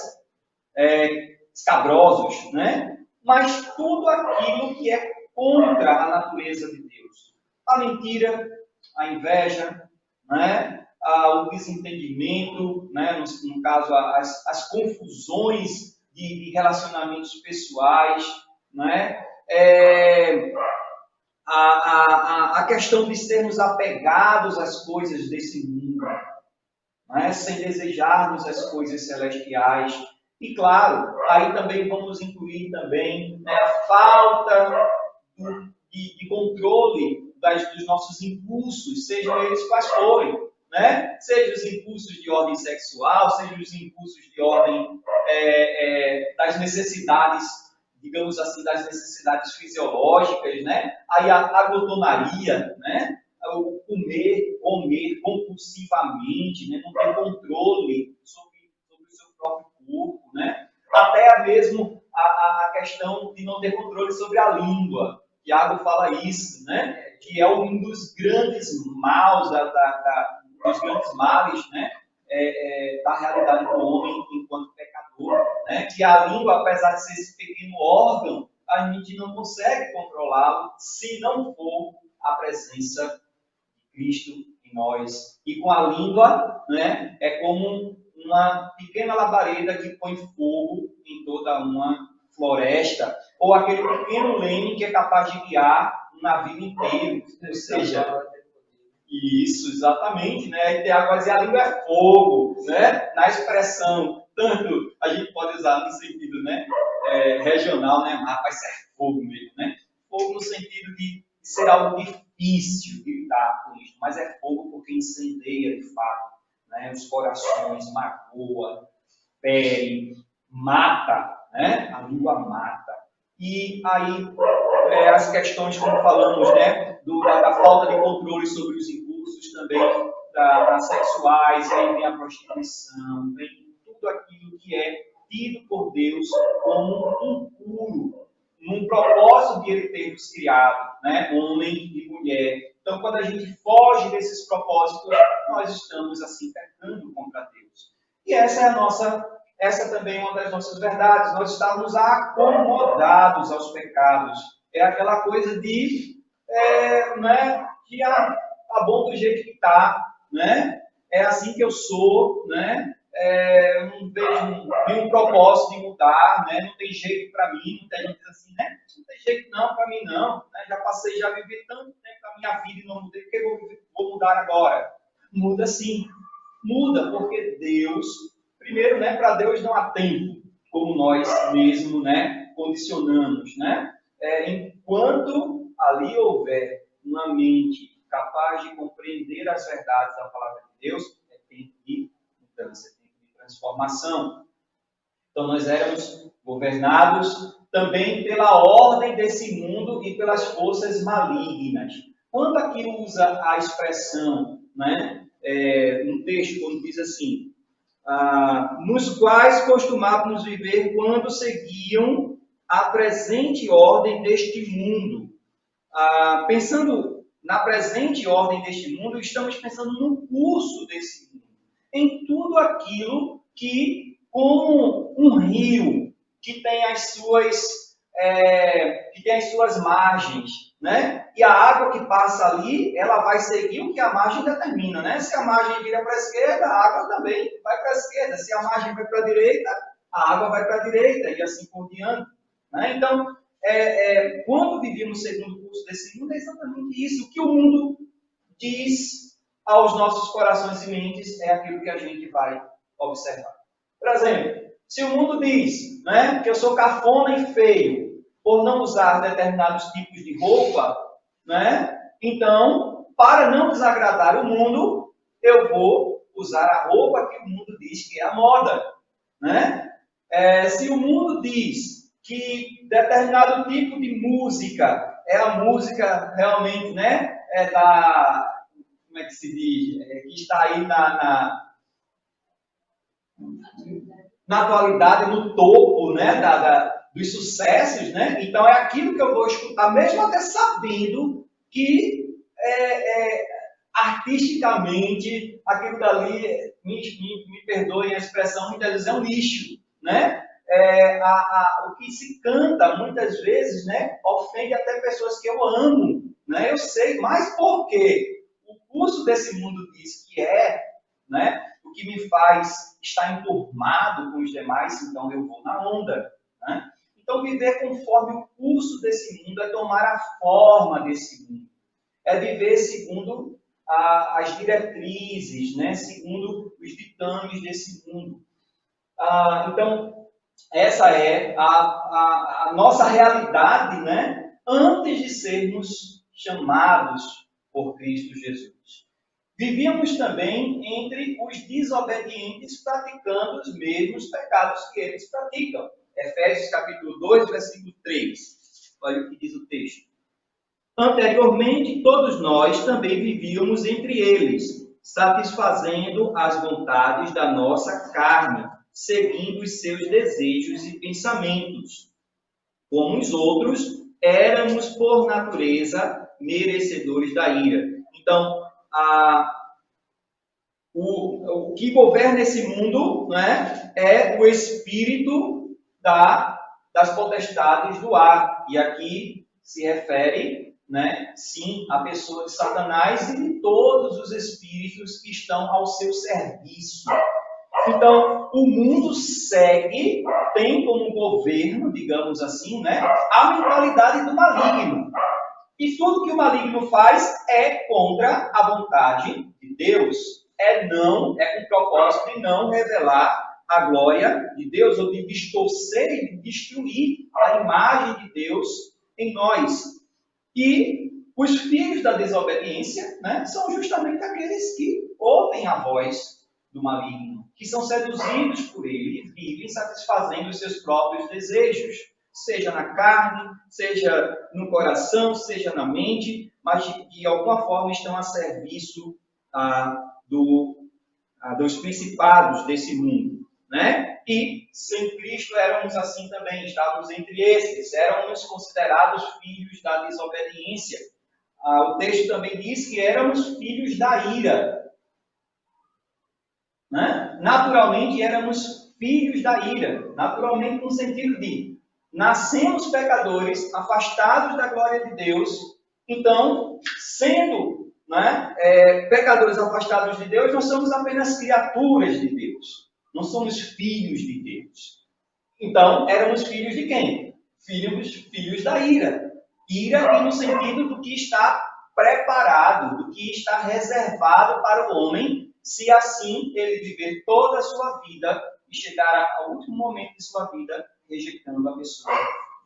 escabrosos, né? Mas tudo aquilo que é contra a natureza de Deus. A mentira, a inveja, né? O desentendimento, né? No caso, as confusões de relacionamentos pessoais, né? A questão de sermos apegados às coisas desse mundo, né? Sem desejarmos as coisas celestiais. E claro, aí também vamos incluir também, né, a falta de controle dos nossos impulsos, sejam eles quais forem, né? Sejam os impulsos de ordem sexual, sejam os impulsos de ordem das necessidades, digamos assim, das necessidades fisiológicas, né? Aí a glutonaria, né? O comer compulsivamente, né? Não ter controle sobre o seu próprio corpo, né? Até mesmo a questão de não ter controle sobre a língua. Tiago fala isso, né? Que é um dos grandes maus, dos grandes males, né? Da realidade do homem enquanto pecador, né? Que a língua, apesar de ser esse pequeno órgão, a gente não consegue controlá-lo se não for a presença de Cristo em nós. E com a língua, né, é como uma pequena labareda que põe fogo em toda uma floresta, ou aquele pequeno leme que é capaz de guiar um navio inteiro. Ou seja, isso, exatamente, né? E Tiago vai dizer, a língua é fogo, né? Na expressão, tanto a gente pode usar no sentido, né, regional, né? Rapaz, isso é fogo mesmo, né? Fogo no sentido de ser algo difícil de lidar com isso, mas é fogo porque incendeia de fato, né? Os corações, magoa, fere, mata, né? A língua mata. E aí, as questões, como falamos, né, da falta de controle sobre os impulsos também sexuais, aí vem a prostituição, vem tudo aquilo que é tido por Deus como impuro, num propósito de Ele ter nos criado, né, homem e mulher. Então, quando a gente foge desses propósitos, nós estamos assim pecando contra Deus. E essa também é uma das nossas verdades. Nós estamos acomodados aos pecados. É aquela coisa de, né, que tá bom do jeito que está, né? É assim que eu sou, né? Eu não vejo nenhum propósito de mudar, né? Não tem jeito para mim. Muita gente diz assim, né? Não tem jeito não para mim não. Né? Já vivi tanto tempo da minha vida e não mudei, porque eu vou mudar agora. Muda sim. Muda porque Deus, primeiro, né? Para Deus não há tempo, como nós mesmos, né? Condicionamos, né? Enquanto ali houver uma mente capaz de compreender as verdades da palavra de Deus, é tempo de mudança, é tempo de transformação. Então nós éramos governados também pela ordem desse mundo e pelas forças malignas. Quando aqui usa a expressão, né, no texto, quando diz assim, nos quais costumávamos viver quando seguiam a presente ordem deste mundo. Pensando na presente ordem deste mundo, estamos pensando no curso desse mundo, em tudo aquilo que, como um rio que tem as suas margens, né? E a água que passa ali, ela vai seguir o que a margem determina, né? Se a margem vira para a esquerda, a água também vai para a esquerda. Se a margem vai para a direita, a água vai para a direita, e assim por diante. Né? Então, quando vivíamos segundo o curso desse mundo, é exatamente isso. O que o mundo diz aos nossos corações e mentes é aquilo que a gente vai observar. Por exemplo, se o mundo diz, né, que eu sou cafona e feio por não usar determinados tipos de roupa, né, então, para não desagradar o mundo, eu vou usar a roupa que o mundo diz que é a moda. Né? Se o mundo diz que determinado tipo de música é a música realmente, né, como é que se diz? Que está aí na atualidade, no topo, né, dos sucessos, né? Então é aquilo que eu vou escutar, mesmo até sabendo que artisticamente aquilo dali, me perdoem a expressão, muitas vezes é um lixo, né? O que se canta muitas vezes, né, ofende até pessoas que eu amo, né? Eu sei, mas por quê? O curso desse mundo diz que né, o que me faz estar enturmado com os demais, então eu vou na onda. Né? Então, viver conforme o curso desse mundo é tomar a forma desse mundo, é viver segundo as diretrizes, né, segundo os ditames desse mundo. Então, essa é a nossa realidade, né, antes de sermos chamados por Cristo Jesus. Vivíamos também entre os desobedientes, praticando os mesmos pecados que eles praticam. Efésios capítulo 2, versículo 3. Olha o que diz o texto. Anteriormente, todos nós também vivíamos entre eles, satisfazendo as vontades da nossa carne, seguindo os seus desejos e pensamentos. Como os outros, éramos por natureza merecedores da ira. Então, o que governa esse mundo, né, é o espírito das potestades do ar. E aqui se refere, né, sim, à pessoa de Satanás e de todos os espíritos que estão ao seu serviço. Então, o mundo tem como governo, digamos assim, né, a mentalidade do maligno. E tudo que o maligno faz é contra a vontade de Deus. É com o propósito de não revelar a glória de Deus, ou de distorcer e de destruir a imagem de Deus em nós. E os filhos da desobediência, né, são justamente aqueles que ouvem a voz do maligno, que são seduzidos por ele e vivem satisfazendo os seus próprios desejos. seja na carne, seja no coração, seja na mente, mas que de alguma forma estão a serviço dos principados desse mundo, né? E sem Cristo éramos assim também, estávamos entre esses, éramos considerados filhos da desobediência. O texto também diz que éramos filhos da ira, né? Naturalmente éramos filhos da ira, naturalmente no sentido de nascemos pecadores, afastados da glória de Deus, então, sendo, né, pecadores afastados de Deus, nós somos apenas criaturas de Deus, não somos filhos de Deus. Então, éramos filhos de quem? Filhos da ira. Ira no sentido do que está preparado, do que está reservado para o homem, se assim ele viver toda a sua vida e chegar ao último momento de sua vida rejeitando a pessoa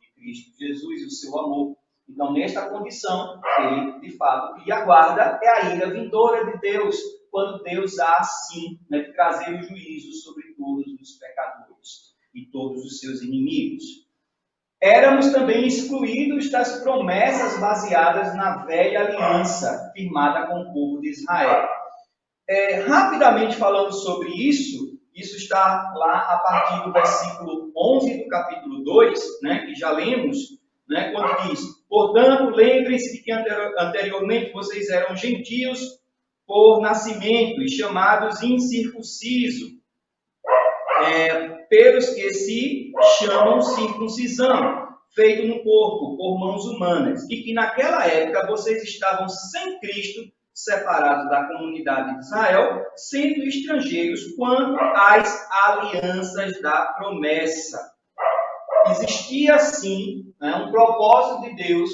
de Cristo Jesus e o seu amor. Então, nesta condição, ele, de fato, o que aguarda é a ira vindoura de Deus, quando Deus há, assim, né, de trazer o juízo sobre todos os pecadores e todos os seus inimigos. Éramos também excluídos das promessas baseadas na velha aliança, firmada com o povo de Israel. Rapidamente falando sobre isso está lá a partir do versículo 11 do capítulo 2, né, que já lemos, né, quando diz: portanto, lembrem-se de que anteriormente vocês eram gentios por nascimento e chamados incircunciso, pelos que se chamam circuncisão, feito no corpo por mãos humanas, e que naquela época vocês estavam sem Cristo, separados da comunidade de Israel, sendo estrangeiros quanto às alianças da promessa. Existia, sim, né, um propósito de Deus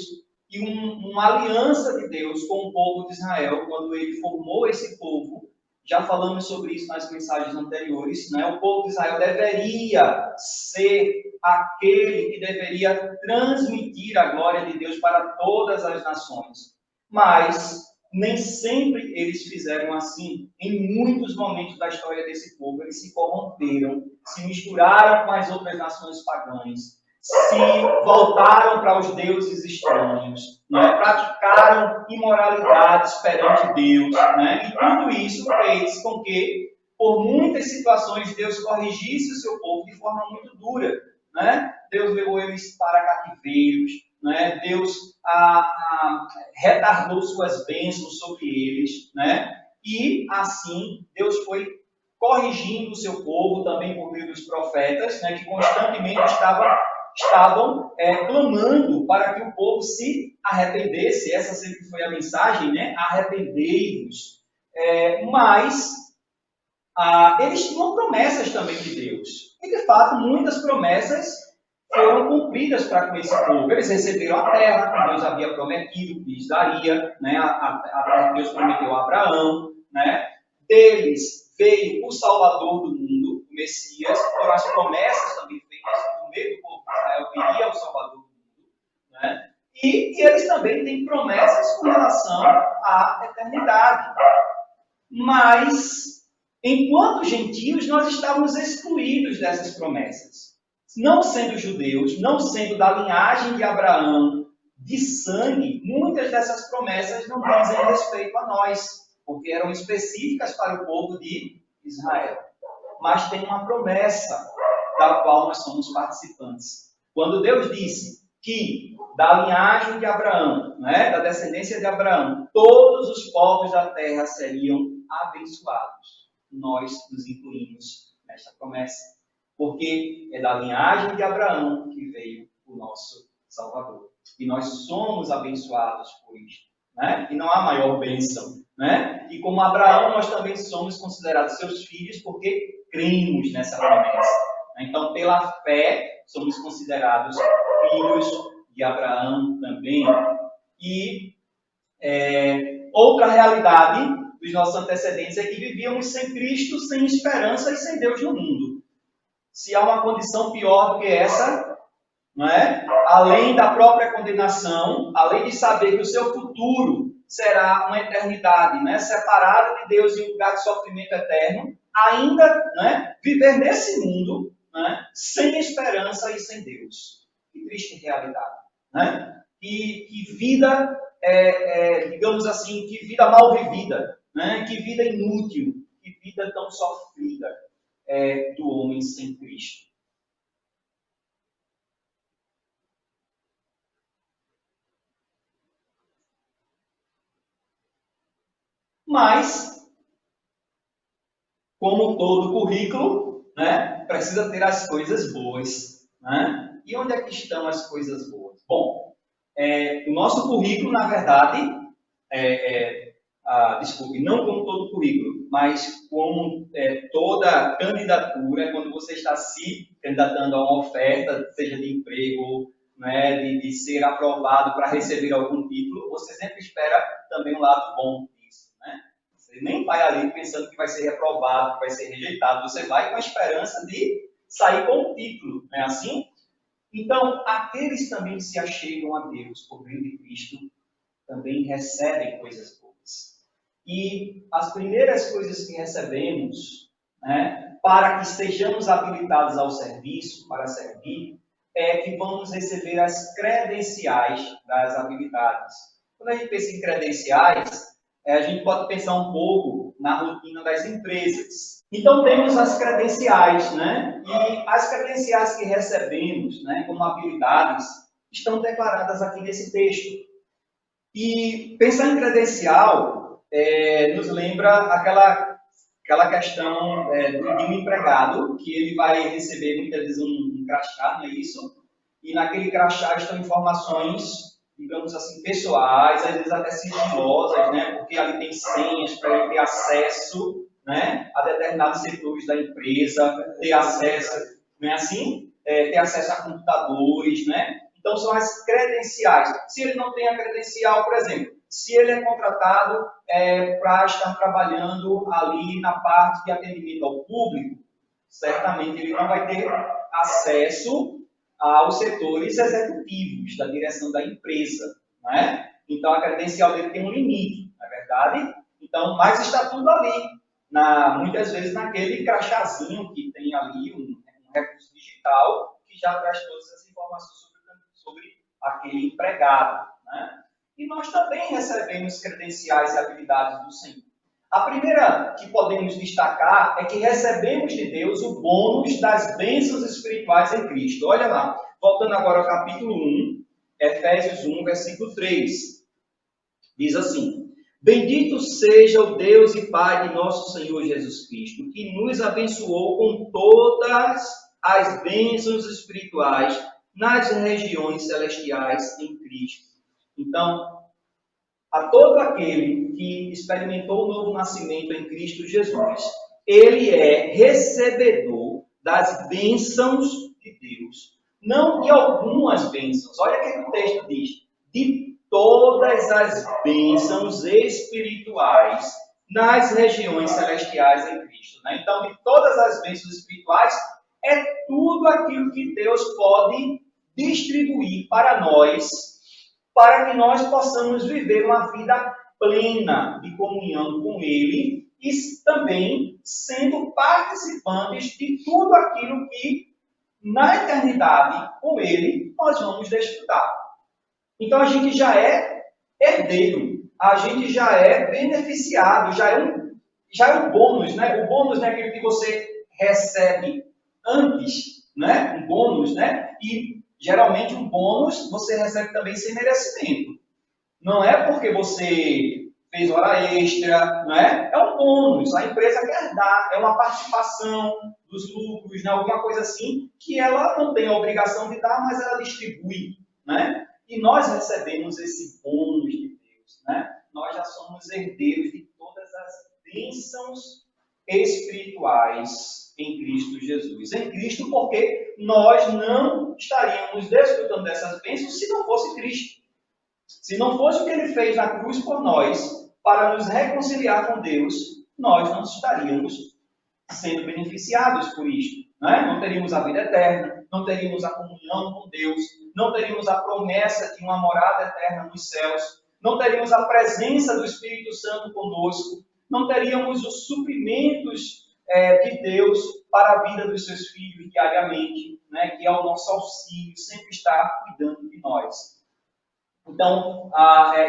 e uma aliança de Deus com o povo de Israel, quando ele formou esse povo. Já falamos sobre isso nas mensagens anteriores, né? O povo de Israel deveria ser aquele que deveria transmitir a glória de Deus para todas as nações. Mas nem sempre eles fizeram assim. Em muitos momentos da história desse povo, eles se corromperam, se misturaram com as outras nações pagãs, se voltaram para os deuses estranhos, né? Praticaram imoralidades perante Deus, né? E tudo isso fez com que, por muitas situações, Deus corrigisse o seu povo de forma muito dura, né? Deus levou eles para cativeiros, né? Deus retardou suas bênçãos sobre eles, né? E assim Deus foi corrigindo o seu povo também por meio dos profetas, né? Que constantemente estavam clamando para que o povo se arrependesse. Essa sempre foi a mensagem, né? Arrependei-vos. Mas eles tinham promessas também de Deus. E de fato muitas promessas foram cumpridas para com esse povo. Eles receberam a terra que Deus havia prometido que lhes daria, né? A terra que Deus prometeu a Abraão, né? Deles veio o Salvador do mundo, o Messias. Foram as promessas também feitas no meio do povo de Israel, viria o Salvador do mundo, né? E eles também têm promessas com relação à eternidade. Mas, enquanto gentios, nós estávamos excluídos dessas promessas. Não sendo judeus, não sendo da linhagem de Abraão, de sangue, muitas dessas promessas não dizem respeito a nós, porque eram específicas para o povo de Israel. Mas tem uma promessa da qual nós somos participantes. Quando Deus disse que da linhagem de Abraão, né, da descendência de Abraão, todos os povos da terra seriam abençoados, nós nos incluímos nesta promessa. Porque é da linhagem de Abraão que veio o nosso Salvador. E nós somos abençoados por isto, né? E não há maior bênção, né? E como Abraão, nós também somos considerados seus filhos porque cremos nessa promessa. Então, pela fé, somos considerados filhos de Abraão também. E outra realidade dos nossos antecedentes é que vivíamos sem Cristo, sem esperança e sem Deus no mundo. Se há uma condição pior do que essa, não é? Além da própria condenação, além de saber que o seu futuro será uma eternidade, né? Separado de Deus em um lugar de sofrimento eterno, ainda, né? Viver nesse mundo, né? Sem esperança e sem Deus. Que triste realidade, né? Que vida, digamos assim, que vida mal vivida, né? Que vida inútil, que vida tão sofrida do homem sem Cristo. Mas, como todo currículo, né, precisa ter as coisas boas, né? E onde é que estão as coisas boas? Bom, o nosso currículo, na verdade, desculpe, não como todo currículo, mas como toda candidatura, quando você está se candidatando a uma oferta, seja de emprego, né, de ser aprovado para receber algum título, você sempre espera também um lado bom disso, né? Você nem vai ali pensando que vai ser reprovado, que vai ser rejeitado, você vai com a esperança de sair com o título, não é assim? Então, aqueles também que se achegam a Deus por meio de Cristo, também recebem coisas boas. E as primeiras coisas que recebemos, né, para que estejamos habilitados ao serviço, para servir, é que vamos receber as credenciais das habilidades. Quando a gente pensa em credenciais, a gente pode pensar um pouco na rotina das empresas. Então, temos as credenciais, né? E as credenciais que recebemos, né, como habilidades, estão declaradas aqui nesse texto. E pensar em credencial nos lembra aquela questão de um empregado, que ele vai receber muitas vezes um crachá, não é isso? E naquele crachá estão informações, digamos assim, pessoais, às vezes até sigilosas, né? Porque ali tem senhas para ele ter acesso, né, a determinados setores da empresa, ter acesso, não é assim? Ter acesso a computadores, né? Então, são as credenciais. Se ele não tem a credencial, por exemplo, se ele é contratado para estar trabalhando ali na parte de atendimento ao público, certamente ele não vai ter acesso aos setores executivos da direção da empresa, não é? Então, a credencial dele tem um limite, não é verdade? Então, mas está tudo ali, muitas vezes naquele crachazinho que tem ali um recurso digital que já traz todas as informações sobre aquele empregado, né? E nós também recebemos credenciais e habilidades do Senhor. A primeira que podemos destacar é que recebemos de Deus o bônus das bênçãos espirituais em Cristo. Olha lá, voltando agora ao capítulo 1, Efésios 1, versículo 3. Diz assim: Bendito seja o Deus e Pai de nosso Senhor Jesus Cristo, que nos abençoou com todas as bênçãos espirituais nas regiões celestiais em Cristo. Então, a todo aquele que experimentou o novo nascimento em Cristo Jesus, ele é recebedor das bênçãos de Deus. Não de algumas bênçãos. Olha o que o texto diz. De todas as bênçãos espirituais nas regiões celestiais em Cristo. Né? Então, de todas as bênçãos espirituais, é tudo aquilo que Deus pode distribuir para nós, para que nós possamos viver uma vida plena de comunhão com Ele e também sendo participantes de tudo aquilo que na eternidade com Ele nós vamos desfrutar. Então a gente já é herdeiro, a gente já é beneficiado, já é um bônus, né? O bônus é aquele que você recebe antes, né? Um bônus, né? E geralmente um bônus você recebe também sem merecimento. Não é porque você fez hora extra, não é? É um bônus, a empresa quer dar, é uma participação dos lucros, né? Alguma coisa assim, que ela não tem a obrigação de dar, mas ela distribui, né? E nós recebemos esse bônus de Deus, né? Nós já somos herdeiros de todas as bênçãos espirituais em Cristo Jesus. Em Cristo, porque nós não estaríamos desfrutando dessas bênçãos se não fosse Cristo. Se não fosse o que Ele fez na cruz por nós, para nos reconciliar com Deus, nós não estaríamos sendo beneficiados por isto. Né? Não teríamos a vida eterna, não teríamos a comunhão com Deus, não teríamos a promessa de uma morada eterna nos céus, não teríamos a presença do Espírito Santo conosco, não teríamos os suprimentos de Deus para a vida dos seus filhos diariamente. né, que é o nosso auxílio, sempre está cuidando de nós. Então,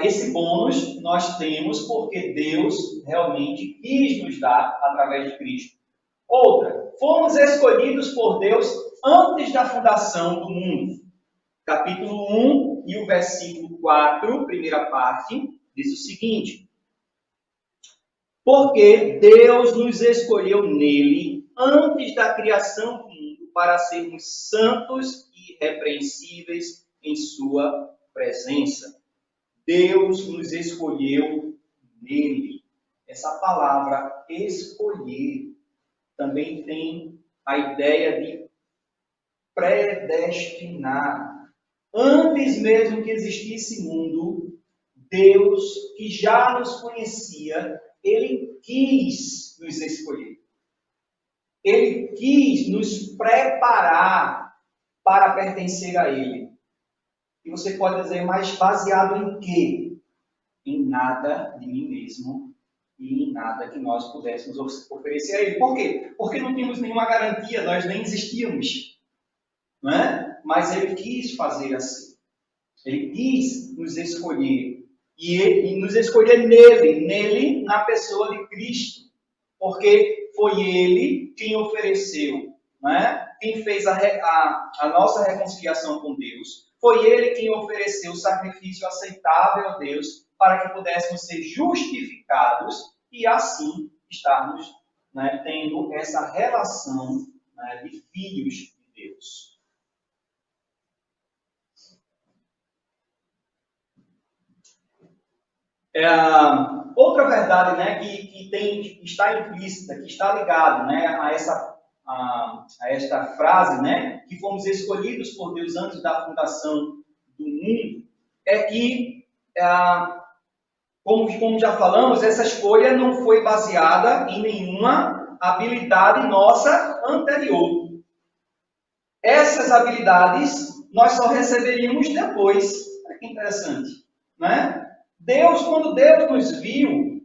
esse bônus nós temos porque Deus realmente quis nos dar através de Cristo. Outra, fomos escolhidos por Deus antes da fundação do mundo. Capítulo 1 e o versículo 4, primeira parte, diz o seguinte: porque Deus nos escolheu nele antes da criação do mundo para sermos santos e irrepreensíveis em sua presença. Deus nos escolheu nele. Essa palavra escolher também tem a ideia de predestinar. Antes mesmo que existisse mundo, Deus, que já nos conhecia, Ele quis nos escolher. Ele quis nos preparar para pertencer a Ele. E você pode dizer, mas baseado em quê? Em nada de mim mesmo e em nada que nós pudéssemos oferecer a Ele. Por quê? Porque não tínhamos nenhuma garantia, nós nem existíamos. Não é? Mas Ele quis fazer assim. Ele quis nos escolher. E nos escolher nele, na pessoa de Cristo. Porque foi Ele quem ofereceu, não é? Quem fez a nossa reconciliação com Deus. Foi Ele quem ofereceu o sacrifício aceitável a Deus para que pudéssemos ser justificados e assim estarmos, né, tendo essa relação, né, de filhos de Deus. Outra verdade, né, que está implícita, que está ligado, né, a esta frase, né, que fomos escolhidos por Deus antes da fundação do mundo, é que, como já falamos, essa escolha não foi baseada em nenhuma habilidade nossa anterior. Essas habilidades nós só receberíamos depois. Olha que interessante, né? Quando Deus nos viu,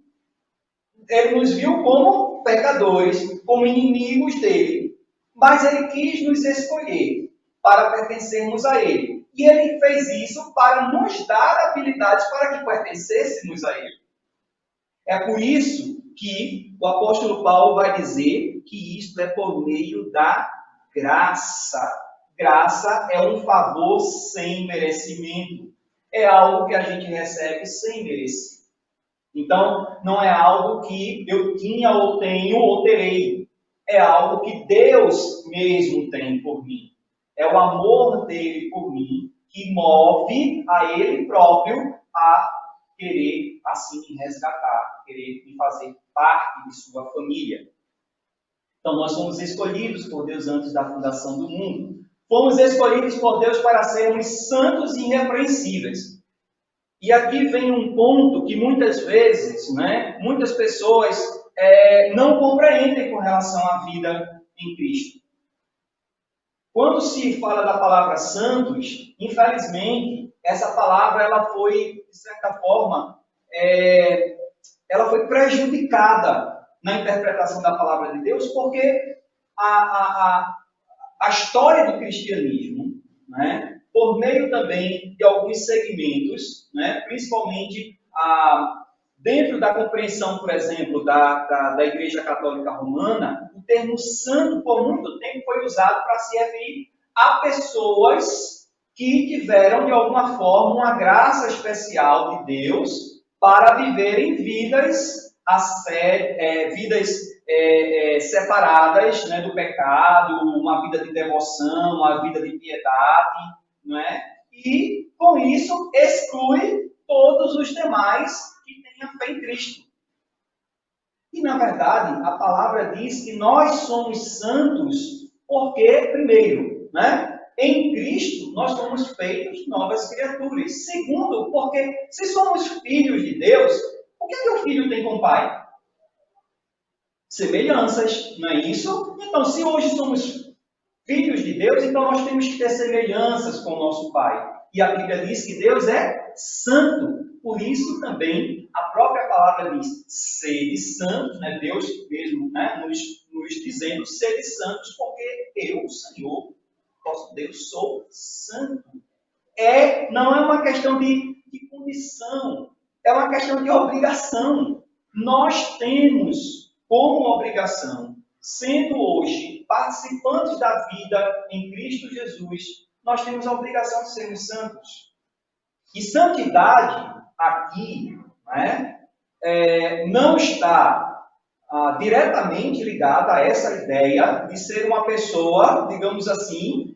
Ele nos viu como pecadores, como inimigos dele. Mas Ele quis nos escolher para pertencermos a Ele. E Ele fez isso para nos dar habilidades para que pertencêssemos a Ele. É por isso que o apóstolo Paulo vai dizer que isto é por meio da graça. Graça é um favor sem merecimento. É algo que a gente recebe sem merecer. Então, não é algo que eu tinha ou tenho ou terei. É algo que Deus mesmo tem por mim. É o amor dele por mim que move a ele próprio a querer assim me resgatar, querer me fazer parte de sua família. Então, nós fomos escolhidos por Deus antes da fundação do mundo. Fomos escolhidos por Deus para sermos santos e irrepreensíveis. E aqui vem um ponto que muitas vezes, né, muitas pessoas não compreendem com relação à vida em Cristo. Quando se fala da palavra santos, infelizmente, essa palavra ela foi, de certa forma, ela foi prejudicada na interpretação da palavra de Deus, porque a história do cristianismo, né, por meio também de alguns segmentos, né, principalmente dentro da compreensão, por exemplo, da Igreja Católica Romana, o termo santo, por muito tempo, foi usado para se referir a pessoas que tiveram, de alguma forma, uma graça especial de Deus para viverem vidas separadas, né, do pecado, uma vida de devoção, uma vida de piedade, não é? E, com isso, exclui todos os demais que tenham fé em Cristo. E, na verdade, a palavra diz que nós somos santos porque, primeiro, né, em Cristo nós somos feitos novas criaturas. Segundo, porque se somos filhos de Deus, o que é que o filho tem com o pai? Semelhanças, não é isso? Então, se hoje somos filhos de Deus, então nós temos que ter semelhanças com o nosso pai. E a Bíblia diz que Deus é santo. Por isso também a própria palavra diz, sede santos, né? Deus mesmo, né, nos dizendo, sede santos, porque eu, o Senhor, vosso Deus, sou santo. Não é uma questão de condição, é uma questão de obrigação. Nós temos como obrigação, sendo hoje participantes da vida em Cristo Jesus, nós temos a obrigação de sermos santos. E santidade aqui não está diretamente ligada a essa ideia de ser uma pessoa, digamos assim,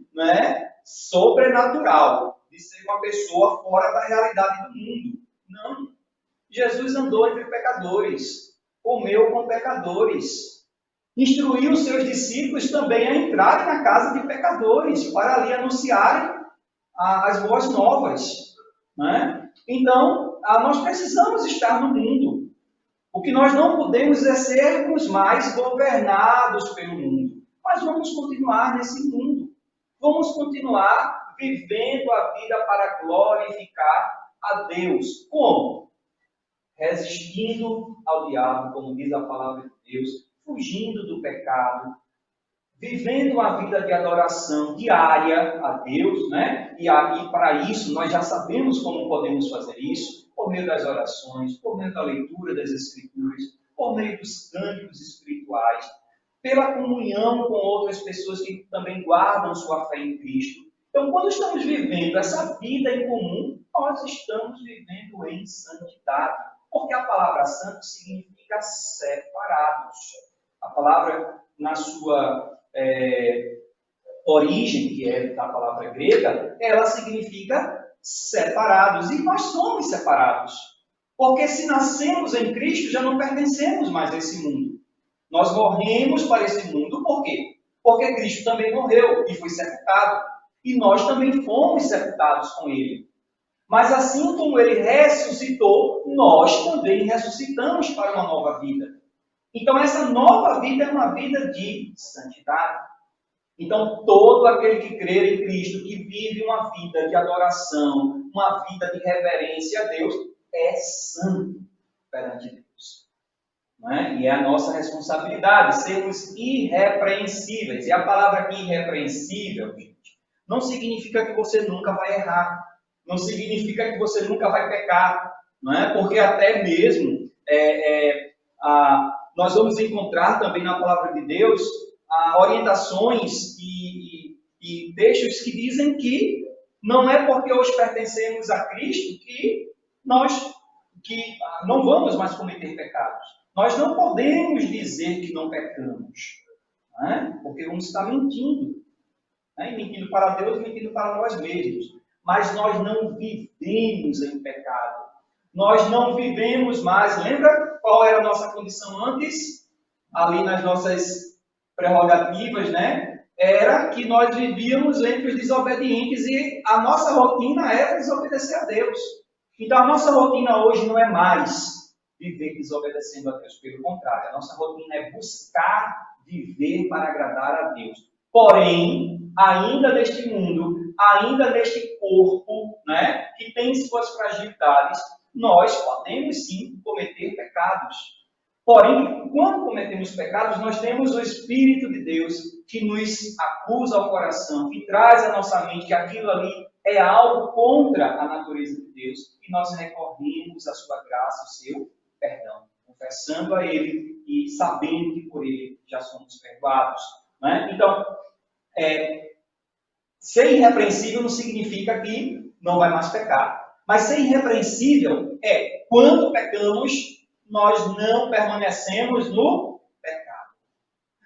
sobrenatural, de ser uma pessoa fora da realidade do mundo. Não. Jesus andou entre pecadores, comeu com pecadores, instruiu os seus discípulos também a entrarem na casa de pecadores, para ali anunciarem as boas novas. Então, nós precisamos estar no mundo. O que nós não podemos é sermos mais governados pelo mundo. Mas vamos continuar nesse mundo. Vamos continuar vivendo a vida para glorificar a Deus. Como? Resistindo ao diabo, como diz a palavra de Deus, fugindo do pecado, vivendo uma vida de adoração diária a Deus, E para isso nós já sabemos como podemos fazer isso, por meio das orações, por meio da leitura das Escrituras, por meio dos cânticos espirituais, pela comunhão com outras pessoas que também guardam sua fé em Cristo. Então, quando estamos vivendo essa vida em comum, nós estamos vivendo em santidade, porque a palavra santo significa separados. A palavra, na sua origem, que é da palavra grega, ela significa separados. E nós somos separados. Porque se nascemos em Cristo, já não pertencemos mais a esse mundo. Nós morremos para esse mundo. Por quê? Porque Cristo também morreu e foi sepultado. E nós também fomos sepultados com Ele. Mas assim como Ele ressuscitou, nós também ressuscitamos para uma nova vida. Então, essa nova vida é uma vida de santidade. Então, todo aquele que crer em Cristo, que vive uma vida de adoração, uma vida de reverência a Deus, é santo perante Deus. E é a nossa responsabilidade sermos irrepreensíveis. E a palavra aqui, irrepreensível, gente, não significa que você nunca vai errar. Não significa que você nunca vai pecar. Porque até mesmo nós vamos encontrar também na palavra de Deus orientações e textos que dizem que não é porque hoje pertencemos a Cristo que nós não vamos mais cometer pecados. Nós não podemos dizer que não pecamos, porque vamos estar mentindo. Mentindo para Deus e mentindo para nós mesmos. Mas nós não vivemos em pecado. Nós não vivemos mais. Lembra qual era a nossa condição antes? Ali nas nossas prerrogativas, Era que nós vivíamos entre os desobedientes e a nossa rotina era desobedecer a Deus. Então a nossa rotina hoje não é mais viver desobedecendo a Deus. Pelo contrário, a nossa rotina é buscar viver para agradar a Deus. Porém, ainda neste mundo, ainda neste corpo, que tem suas fragilidades, nós podemos sim cometer pecados. Porém, quando cometemos pecados, nós temos o Espírito de Deus que nos acusa ao coração, que traz à nossa mente que aquilo ali é algo contra a natureza de Deus, e nós recorremos à sua graça, ao seu perdão, confessando a Ele e sabendo que por Ele já somos perdoados. Então, ser irrepreensível não significa que não vai mais pecar. Mas ser irrepreensível é quando pecamos, nós não permanecemos no pecado.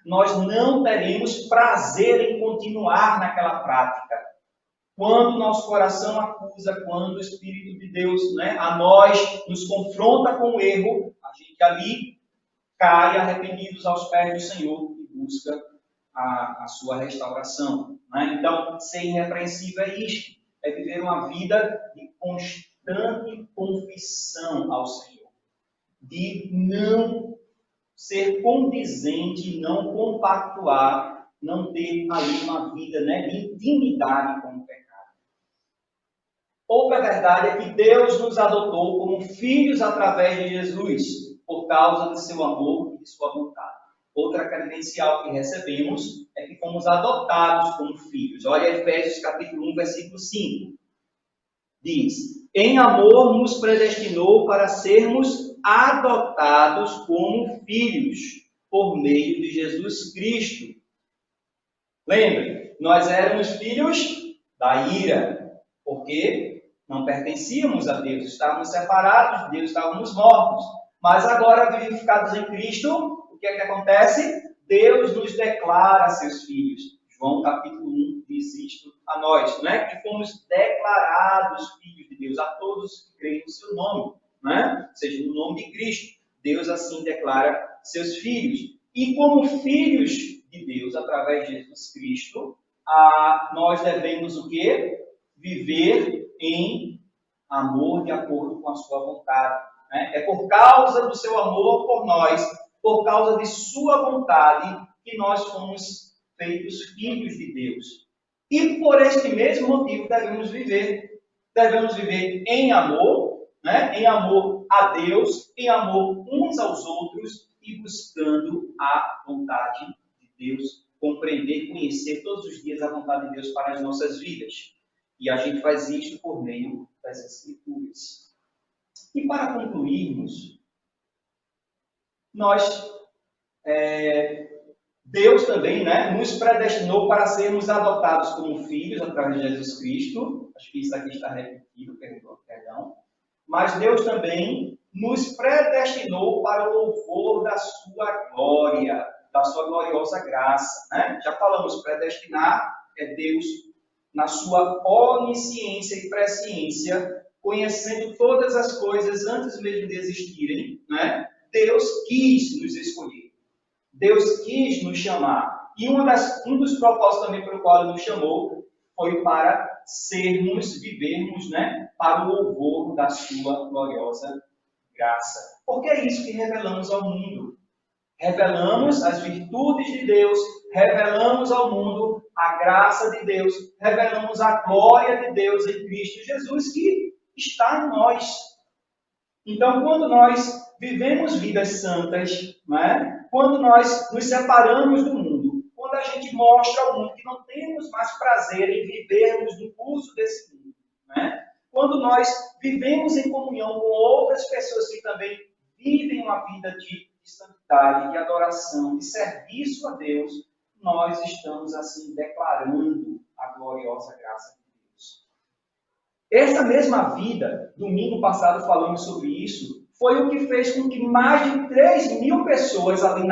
Nós não teremos prazer em continuar naquela prática. Quando nosso coração acusa, quando o Espírito de Deus a nós nos confronta com o erro, a gente ali cai arrependidos aos pés do Senhor e busca a sua restauração. Então, ser irrepreensível é isto. É viver uma vida de constante confissão ao Senhor. De não ser condizente, não compactuar, não ter ali uma vida de intimidade com o pecado. Outra verdade é que Deus nos adotou como filhos através de Jesus, por causa de seu amor e de sua vontade. Outra credencial que recebemos é que fomos adotados como filhos. Olha Efésios capítulo 1, versículo 5. Diz: em amor nos predestinou para sermos adotados como filhos por meio de Jesus Cristo. Lembre, nós éramos filhos da ira, porque não pertencíamos a Deus, estávamos separados de Deus, estávamos mortos. Mas agora, vivificados em Cristo, o que é que acontece? Deus nos declara seus filhos. João capítulo 1 diz isto a nós, né? Que fomos declarados filhos de Deus, a todos que creem no seu nome, né? Ou seja, no nome de Cristo. Deus assim declara seus filhos. E como filhos de Deus, através de Jesus Cristo, nós devemos o quê? Viver em amor de acordo com a sua vontade. Né? É por causa do seu amor por nós, por causa de sua vontade, que nós fomos feitos filhos de Deus. E por este mesmo motivo devemos viver. Devemos viver em amor, né? Em amor a Deus, em amor uns aos outros e buscando a vontade de Deus, compreender, conhecer todos os dias a vontade de Deus para as nossas vidas. E a gente faz isso por meio das Escrituras. E para concluirmos, Deus também, né, nos predestinou para sermos adotados como filhos através de Jesus Cristo. Acho que isso aqui está repetido, perdão. Mas Deus também nos predestinou para o louvor da sua glória, da sua gloriosa graça. Né? Já falamos, predestinar é Deus, na sua onisciência e presciência, conhecendo todas as coisas antes mesmo de existirem, né? Deus quis nos escolher. Deus quis nos chamar. E um dos propósitos também pelo qual Ele nos chamou foi para vivermos, né, para o louvor da sua gloriosa graça. Porque é isso que revelamos ao mundo. Revelamos as virtudes de Deus, revelamos ao mundo a graça de Deus, revelamos a glória de Deus em Cristo Jesus que está em nós. Então, quando nós vivemos vidas santas, né? Quando nós nos separamos do mundo, quando a gente mostra ao mundo que não temos mais prazer em vivermos no curso desse mundo, né? Quando nós vivemos em comunhão com outras pessoas que também vivem uma vida de santidade, de adoração, de serviço a Deus, nós estamos assim declarando a gloriosa graça de Deus. Essa mesma vida, domingo passado falamos sobre isso, foi o que fez com que mais de 3.000 pessoas ali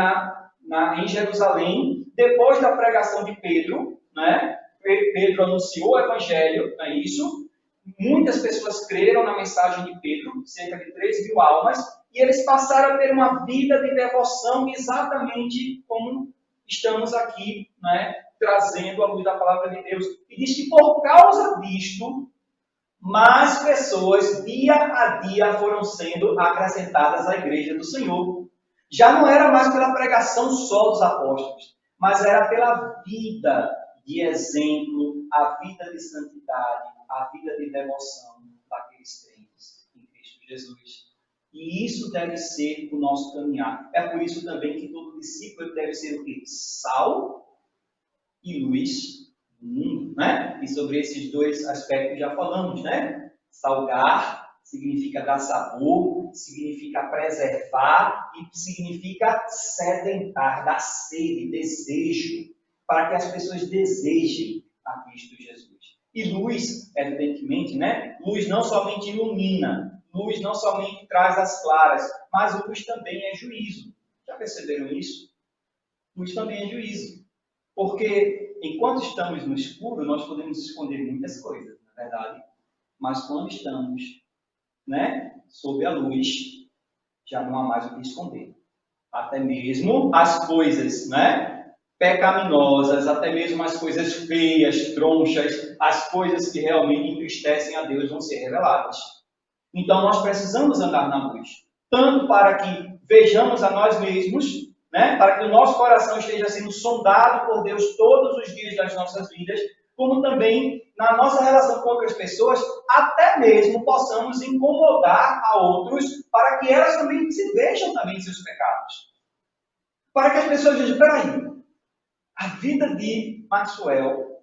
em Jerusalém, depois da pregação de Pedro, né? Pedro anunciou o Evangelho, não é isso? Muitas pessoas creram na mensagem de Pedro, cerca de 3.000 almas, e eles passaram a ter uma vida de devoção exatamente como estamos aqui, né? Trazendo a luz da palavra de Deus. E diz que por causa disto, mais pessoas, dia a dia, foram sendo acrescentadas à igreja do Senhor. Já não era mais pela pregação só dos apóstolos, mas era pela vida de exemplo, a vida de santidade, a vida de devoção daqueles crentes em Cristo Jesus. E isso deve ser o nosso caminhar. É por isso também que todo discípulo deve ser o quê? Sal e luz do mundo, né? E sobre esses dois aspectos já falamos, né? Salgar significa dar sabor, significa preservar e significa sedentar, dar sede, desejo, para que as pessoas desejem a Cristo Jesus. E luz, evidentemente, né? Luz não somente ilumina, luz não somente traz as claras, mas luz também é juízo. Já perceberam isso? Luz também é juízo. Porque enquanto estamos no escuro, nós podemos esconder muitas coisas, na verdade. Mas quando estamos, né, sob a luz, já não há mais o que esconder. Até mesmo as coisas, né, pecaminosas, até mesmo as coisas feias, tronchas, as coisas que realmente entristecem a Deus vão ser reveladas. Então nós precisamos andar na luz, tanto para que vejamos a nós mesmos, né, para que o nosso coração esteja sendo sondado por Deus todos os dias das nossas vidas, como também na nossa relação com outras pessoas, até mesmo possamos incomodar a outros para que elas também se vejam também em seus pecados. para que as pessoas vejam, peraí, a vida de Maxwell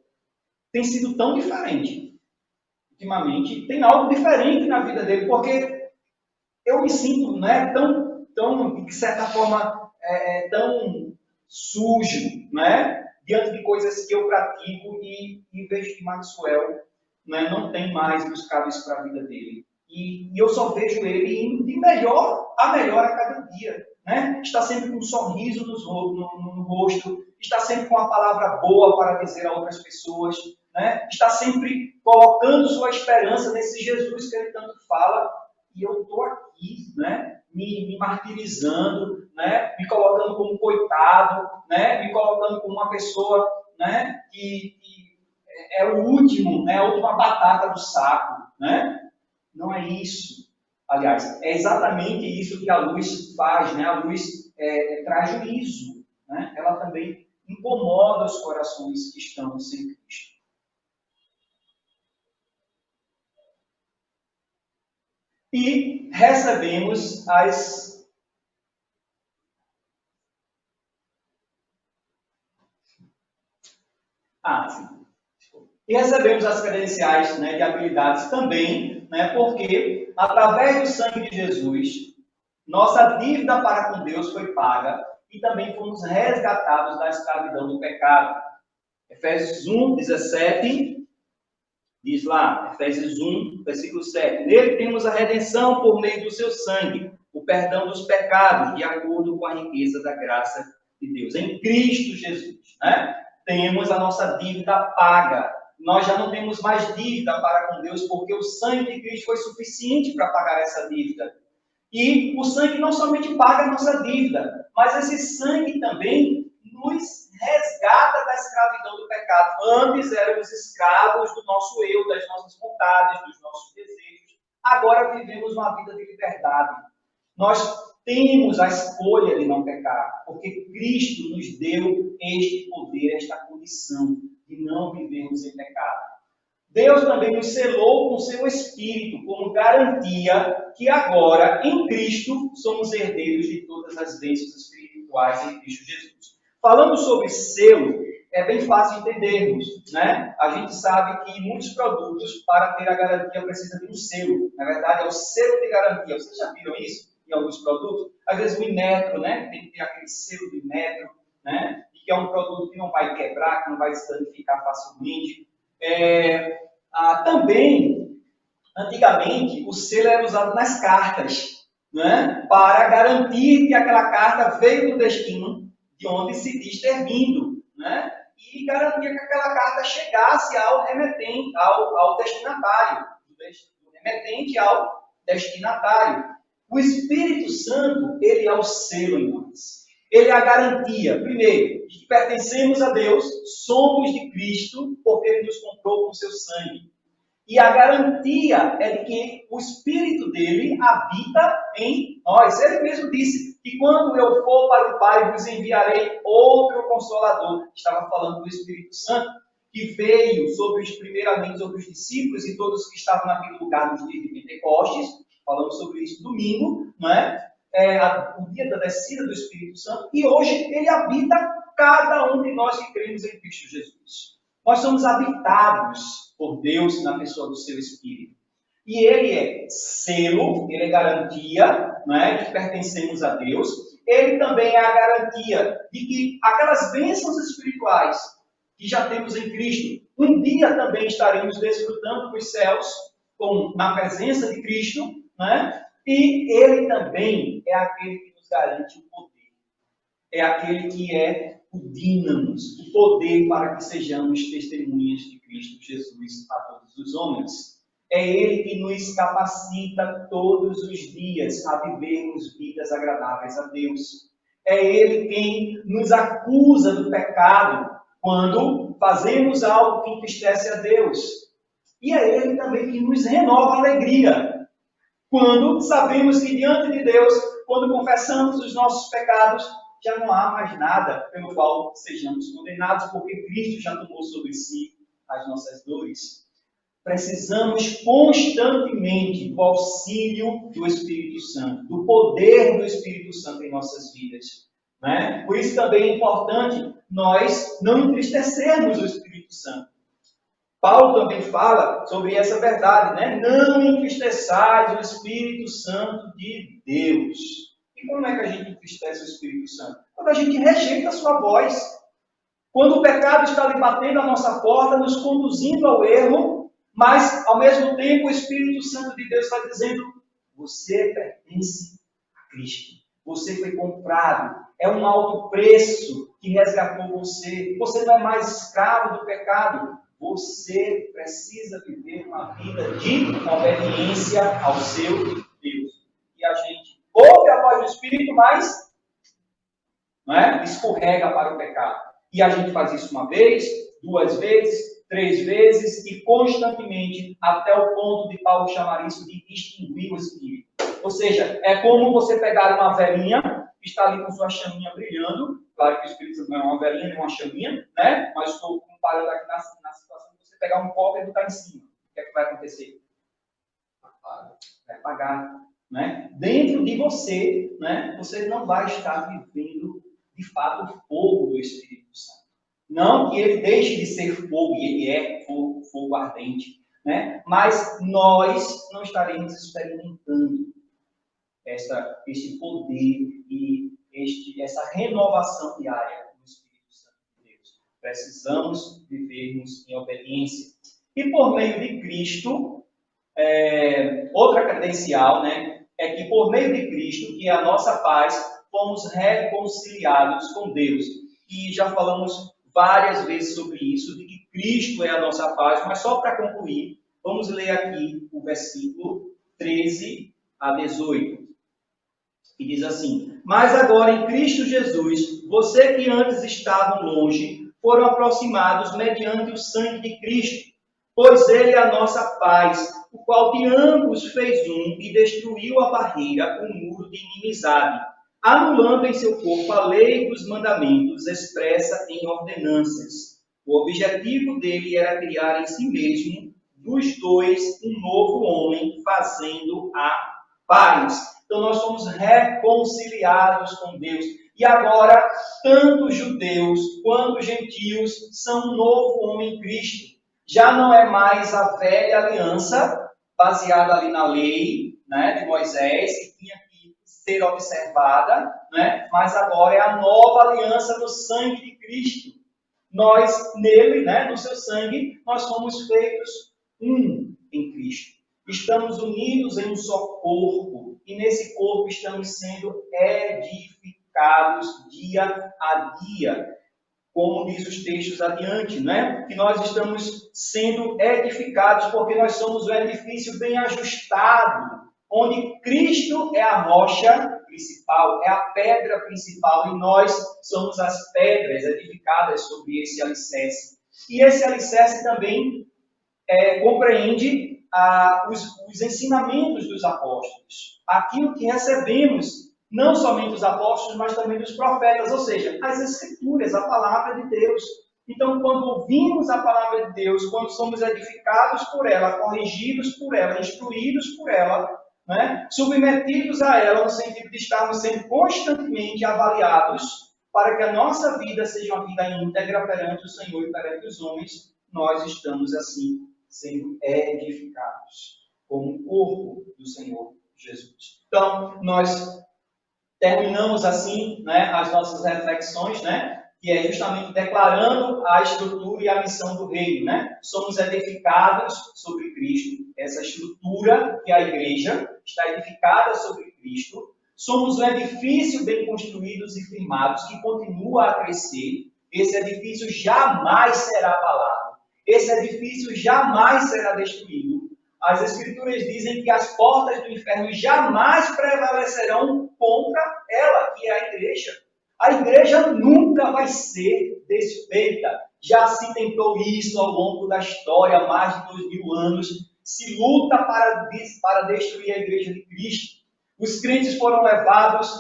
tem sido tão diferente. Ultimamente, tem algo diferente na vida dele, porque eu me sinto, né, tão de certa forma, tão sujo, né, diante de coisas que eu pratico e vejo que Maxwell, né, não tem mais buscado isso para a vida dele. E eu só vejo ele indo de melhor a melhor a cada dia. Né? Está sempre com um sorriso no rosto, está sempre com uma palavra boa para dizer a outras pessoas, né? Está sempre colocando sua esperança nesse Jesus que ele tanto fala, e eu estou aqui, né? me martirizando, né? Me colocando como coitado, né? Me colocando como uma pessoa, né? que é o último, né? A última batata do saco. Né? Não é isso. Aliás, é exatamente isso que a luz faz, né? A luz traz juízo, né? Ela também incomoda os corações que estão sem Cristo. E recebemos as... sim. E recebemos as credenciais, né, de habilidades também, né, porque através do sangue de Jesus, nossa dívida para com Deus foi paga e também fomos resgatados da escravidão do pecado. Efésios 1, 17, diz lá, Efésios 1, versículo 7. Nele temos a redenção por meio do seu sangue, o perdão dos pecados, de acordo com a riqueza da graça de Deus. Em Cristo Jesus, né? Temos a nossa dívida paga. Nós já não temos mais dívida para com Deus, porque o sangue de Cristo foi suficiente para pagar essa dívida. E o sangue não somente paga a nossa dívida, mas esse sangue também nos resgata da escravidão do pecado. Antes éramos escravos do nosso eu, das nossas vontades, dos nossos desejos. Agora vivemos uma vida de liberdade. Nós temos a escolha de não pecar, porque Cristo nos deu este poder, esta condição de não vivermos em pecado. Deus também nos selou com seu Espírito, como garantia que agora, em Cristo, somos herdeiros de todas as bênçãos espirituais em Cristo Jesus. Falando sobre selo, é bem fácil entendermos, né? A gente sabe que muitos produtos, para ter a garantia, precisam de um selo. Na verdade, é o selo de garantia. Vocês já viram isso em alguns produtos? Às vezes o Inmetro, né? Tem que ter aquele selo de Inmetro, né? E que é um produto que não vai quebrar, que não vai se danificar facilmente. Também, antigamente, o selo era usado nas cartas, né? Para garantir que aquela carta veio do destino de onde se diz ter vindo, né? E garantia que aquela carta chegasse ao remetente, ao destinatário, do remetente ao destinatário. O Espírito Santo, ele é o selo em nós. Ele é a garantia, primeiro, de que pertencemos a Deus, somos de Cristo, porque Ele nos comprou com seu sangue. E a garantia é de que o Espírito dele habita em nós. Ele mesmo disse que quando eu for para o Pai, vos enviarei outro Consolador. Estava falando do Espírito Santo, que veio primeiramente sobre os discípulos e todos que estavam naquele lugar nos dias de Pentecostes. Falamos sobre isso domingo, não é? O dia da descida do Espírito Santo. E hoje ele habita cada um de nós que cremos em Cristo Jesus. Nós somos habitados por Deus na pessoa do seu Espírito. E ele é selo, ele é garantia, né, de que pertencemos a Deus. Ele também é a garantia de que aquelas bênçãos espirituais que já temos em Cristo, um dia também estaremos desfrutando dos céus, na presença de Cristo, né? E ele também é aquele que nos garante o poder. É aquele que é o dínamos, o poder para que sejamos testemunhas de Cristo Jesus a todos os homens. É Ele que nos capacita todos os dias a vivermos vidas agradáveis a Deus. É Ele quem nos acusa do pecado quando fazemos algo que entristece a Deus. E é Ele também que nos renova a alegria quando sabemos que diante de Deus, quando confessamos os nossos pecados, já não há mais nada pelo qual sejamos condenados, porque Cristo já tomou sobre si as nossas dores. Precisamos constantemente do auxílio do Espírito Santo, do poder do Espírito Santo em nossas vidas. né? Por isso também é importante nós não entristecermos o Espírito Santo. Paulo também fala sobre essa verdade, né? Não entristeçais o Espírito Santo de Deus. E como é que a gente entristece o Espírito Santo? Quando a gente rejeita a sua voz. Quando o pecado está ali batendo a nossa porta, nos conduzindo ao erro, mas ao mesmo tempo o Espírito Santo de Deus está dizendo: você pertence a Cristo. Você foi comprado. É um alto preço que resgatou você. Você não é mais escravo do pecado. Você precisa viver uma vida de obediência ao seu Deus. E a gente ouve a voz do Espírito, mas escorrega para o pecado. E a gente faz isso uma vez, 2 vezes, 3 vezes e constantemente, até o ponto de Paulo chamar isso de extinguir o Espírito. Ou seja, é como você pegar uma velhinha, que está ali com sua chaminha brilhando. Claro que o Espírito Santo não é uma velhinha nem uma chaminha, né? Mas estou comparando aqui na situação de você pegar um copo e botar em cima. O que é que vai acontecer? Vai apagar. Né? Dentro de você, né, você não vai estar vivendo de fato o fogo do Espírito Santo. Não que ele deixe de ser fogo, e ele é fogo ardente, né? Mas nós não estaremos experimentando esse poder e essa renovação diária do Espírito Santo de Deus. Precisamos vivermos em obediência. E por meio de Cristo, outra credencial, né, é que por meio de Cristo, que é a nossa paz, fomos reconciliados com Deus. E já falamos várias vezes sobre isso, de que Cristo é a nossa paz, mas só para concluir, vamos ler aqui o versículo 13 a 18. Que diz assim: mas agora em Cristo Jesus, você que antes estavam longe, foram aproximados mediante o sangue de Cristo, pois ele é a nossa paz, o qual de ambos fez um e destruiu a barreira, o muro de inimizade, anulando em seu corpo a lei dos mandamentos expressa em ordenanças. O objetivo dele era criar em si mesmo, dos dois, um novo homem, fazendo a paz. Então nós somos reconciliados com Deus. E agora, tanto judeus quanto gentios são um novo homem em Cristo. Já não é mais a velha aliança, baseada ali na lei, né, de Moisés, que tinha que ser observada, né, mas agora é a nova aliança no sangue de Cristo. Nós, nele, né, no seu sangue, nós somos feitos um em Cristo. Estamos unidos em um só corpo, e nesse corpo estamos sendo edificados dia a dia. Como diz os textos adiante, né? Que nós estamos sendo edificados porque nós somos um edifício bem ajustado, onde Cristo é a rocha principal, é a pedra principal, e nós somos as pedras edificadas sobre esse alicerce. E esse alicerce também compreende os ensinamentos dos apóstolos, aquilo que recebemos não somente dos apóstolos, mas também dos profetas, ou seja, as Escrituras, a palavra de Deus. Então, quando ouvimos a palavra de Deus, quando somos edificados por ela, corrigidos por ela, instruídos por ela, né, submetidos a ela, no sentido de estarmos sendo constantemente avaliados, para que a nossa vida seja uma vida íntegra perante o Senhor e perante os homens, nós estamos assim sendo edificados como o corpo do Senhor Jesus. Então, nós terminamos assim, né, as nossas reflexões, né, que é justamente declarando a estrutura e a missão do reino, né? Somos edificados sobre Cristo, essa estrutura que a igreja está edificada sobre Cristo. Somos um edifício bem construídos e firmados que continua a crescer. Esse edifício jamais será abalado. Esse edifício jamais será destruído. As Escrituras dizem que as portas do inferno jamais prevalecerão contra ela, que é a igreja. A igreja nunca vai ser desfeita. Já se tentou isso ao longo da história, há mais de 2000 anos. Se luta para destruir a igreja de Cristo. Os crentes foram levados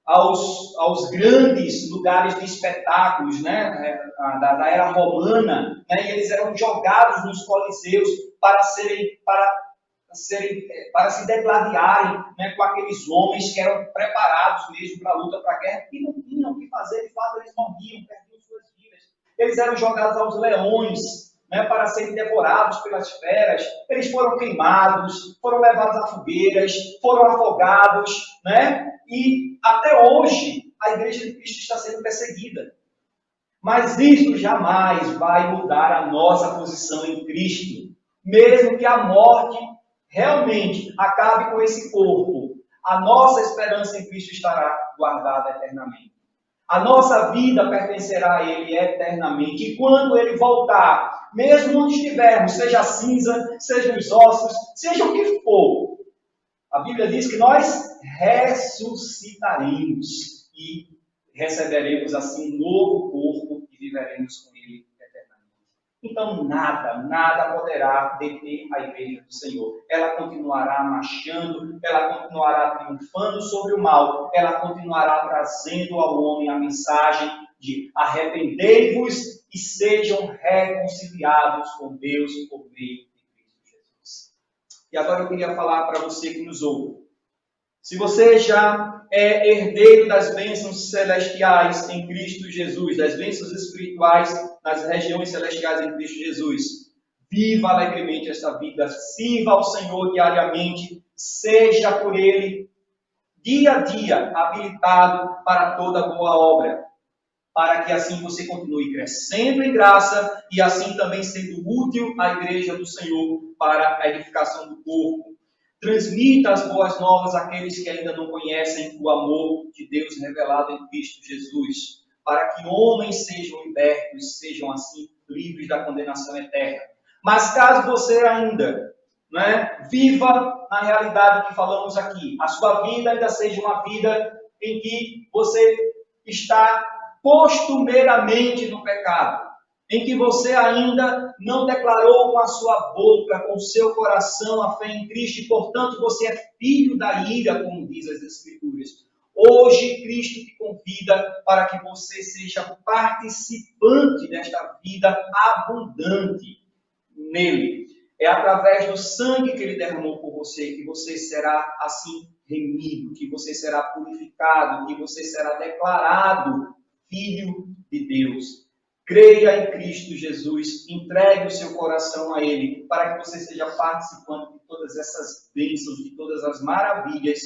aos grandes lugares de espetáculos, né, da era romana, né, e eles eram jogados nos coliseus para para se degladiarem, né, com aqueles homens que eram preparados mesmo para a luta, para a guerra, e não tinham o que fazer, de fato eles morriam, perdiam suas vidas. Eles eram jogados aos leões, né, para serem devorados pelas feras. Eles foram queimados, foram levados a fogueiras, foram afogados, né? E até hoje a Igreja de Cristo está sendo perseguida. Mas isso jamais vai mudar a nossa posição em Cristo. Mesmo que a morte realmente acabe com esse corpo, a nossa esperança em Cristo estará guardada eternamente. A nossa vida pertencerá a Ele eternamente. E quando Ele voltar, mesmo onde estivermos, seja a cinza, sejam os ossos, seja o que for, a Bíblia diz que nós ressuscitaremos e receberemos assim um novo corpo e viveremos com Ele eternamente. Então nada poderá deter a Igreja do Senhor. Ela continuará marchando, ela continuará triunfando sobre o mal, ela continuará trazendo ao homem a mensagem de arrependei-vos e sejam reconciliados com Deus por meio de Cristo Jesus. E agora eu queria falar para você que nos ouve. Se você já é herdeiro das bênçãos celestiais em Cristo Jesus, das bênçãos espirituais nas regiões celestiais em Cristo Jesus, viva alegremente esta vida, sirva ao Senhor diariamente, seja por Ele, dia a dia, habilitado para toda boa obra, para que assim você continue crescendo em graça e assim também sendo útil à Igreja do Senhor para a edificação do corpo. Transmita as boas novas àqueles que ainda não conhecem o amor de Deus revelado em Cristo Jesus, para que homens sejam libertos, sejam assim livres da condenação eterna. Mas caso você ainda viva na realidade que falamos aqui, a sua vida ainda seja uma vida em que você está costumeiramente no pecado, em que você ainda não declarou com a sua boca, com o seu coração a fé em Cristo, e portanto você é filho da ira, como diz as Escrituras. Hoje Cristo te convida para que você seja participante desta vida abundante nele. É através do sangue que Ele derramou por você que você será assim remido, que você será purificado, que você será declarado filho de Deus. Creia em Cristo Jesus, entregue o seu coração a Ele, para que você seja participante de todas essas bênçãos, de todas as maravilhas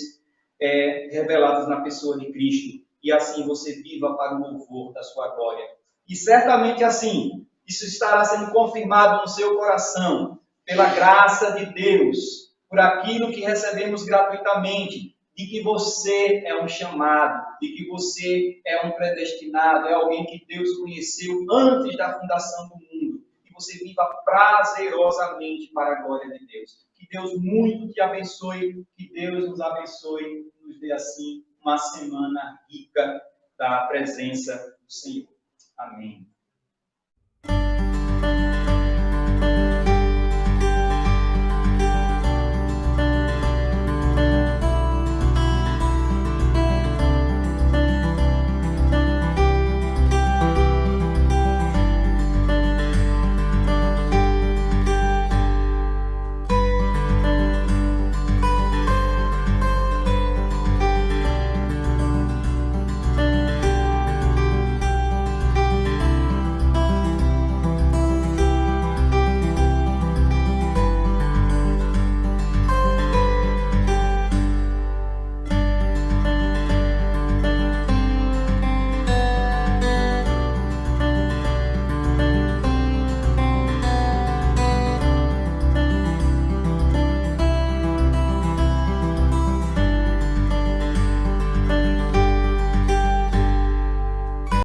reveladas na pessoa de Cristo. E assim você viva para o louvor da sua glória. E certamente assim, isso estará sendo confirmado no seu coração, pela graça de Deus, por aquilo que recebemos gratuitamente, de que você é um chamado, de que você é um predestinado, é alguém que Deus conheceu antes da fundação do mundo, que você viva prazerosamente para a glória de Deus. Que Deus muito te abençoe, que Deus nos abençoe, nos dê assim uma semana rica da presença do Senhor. Amém.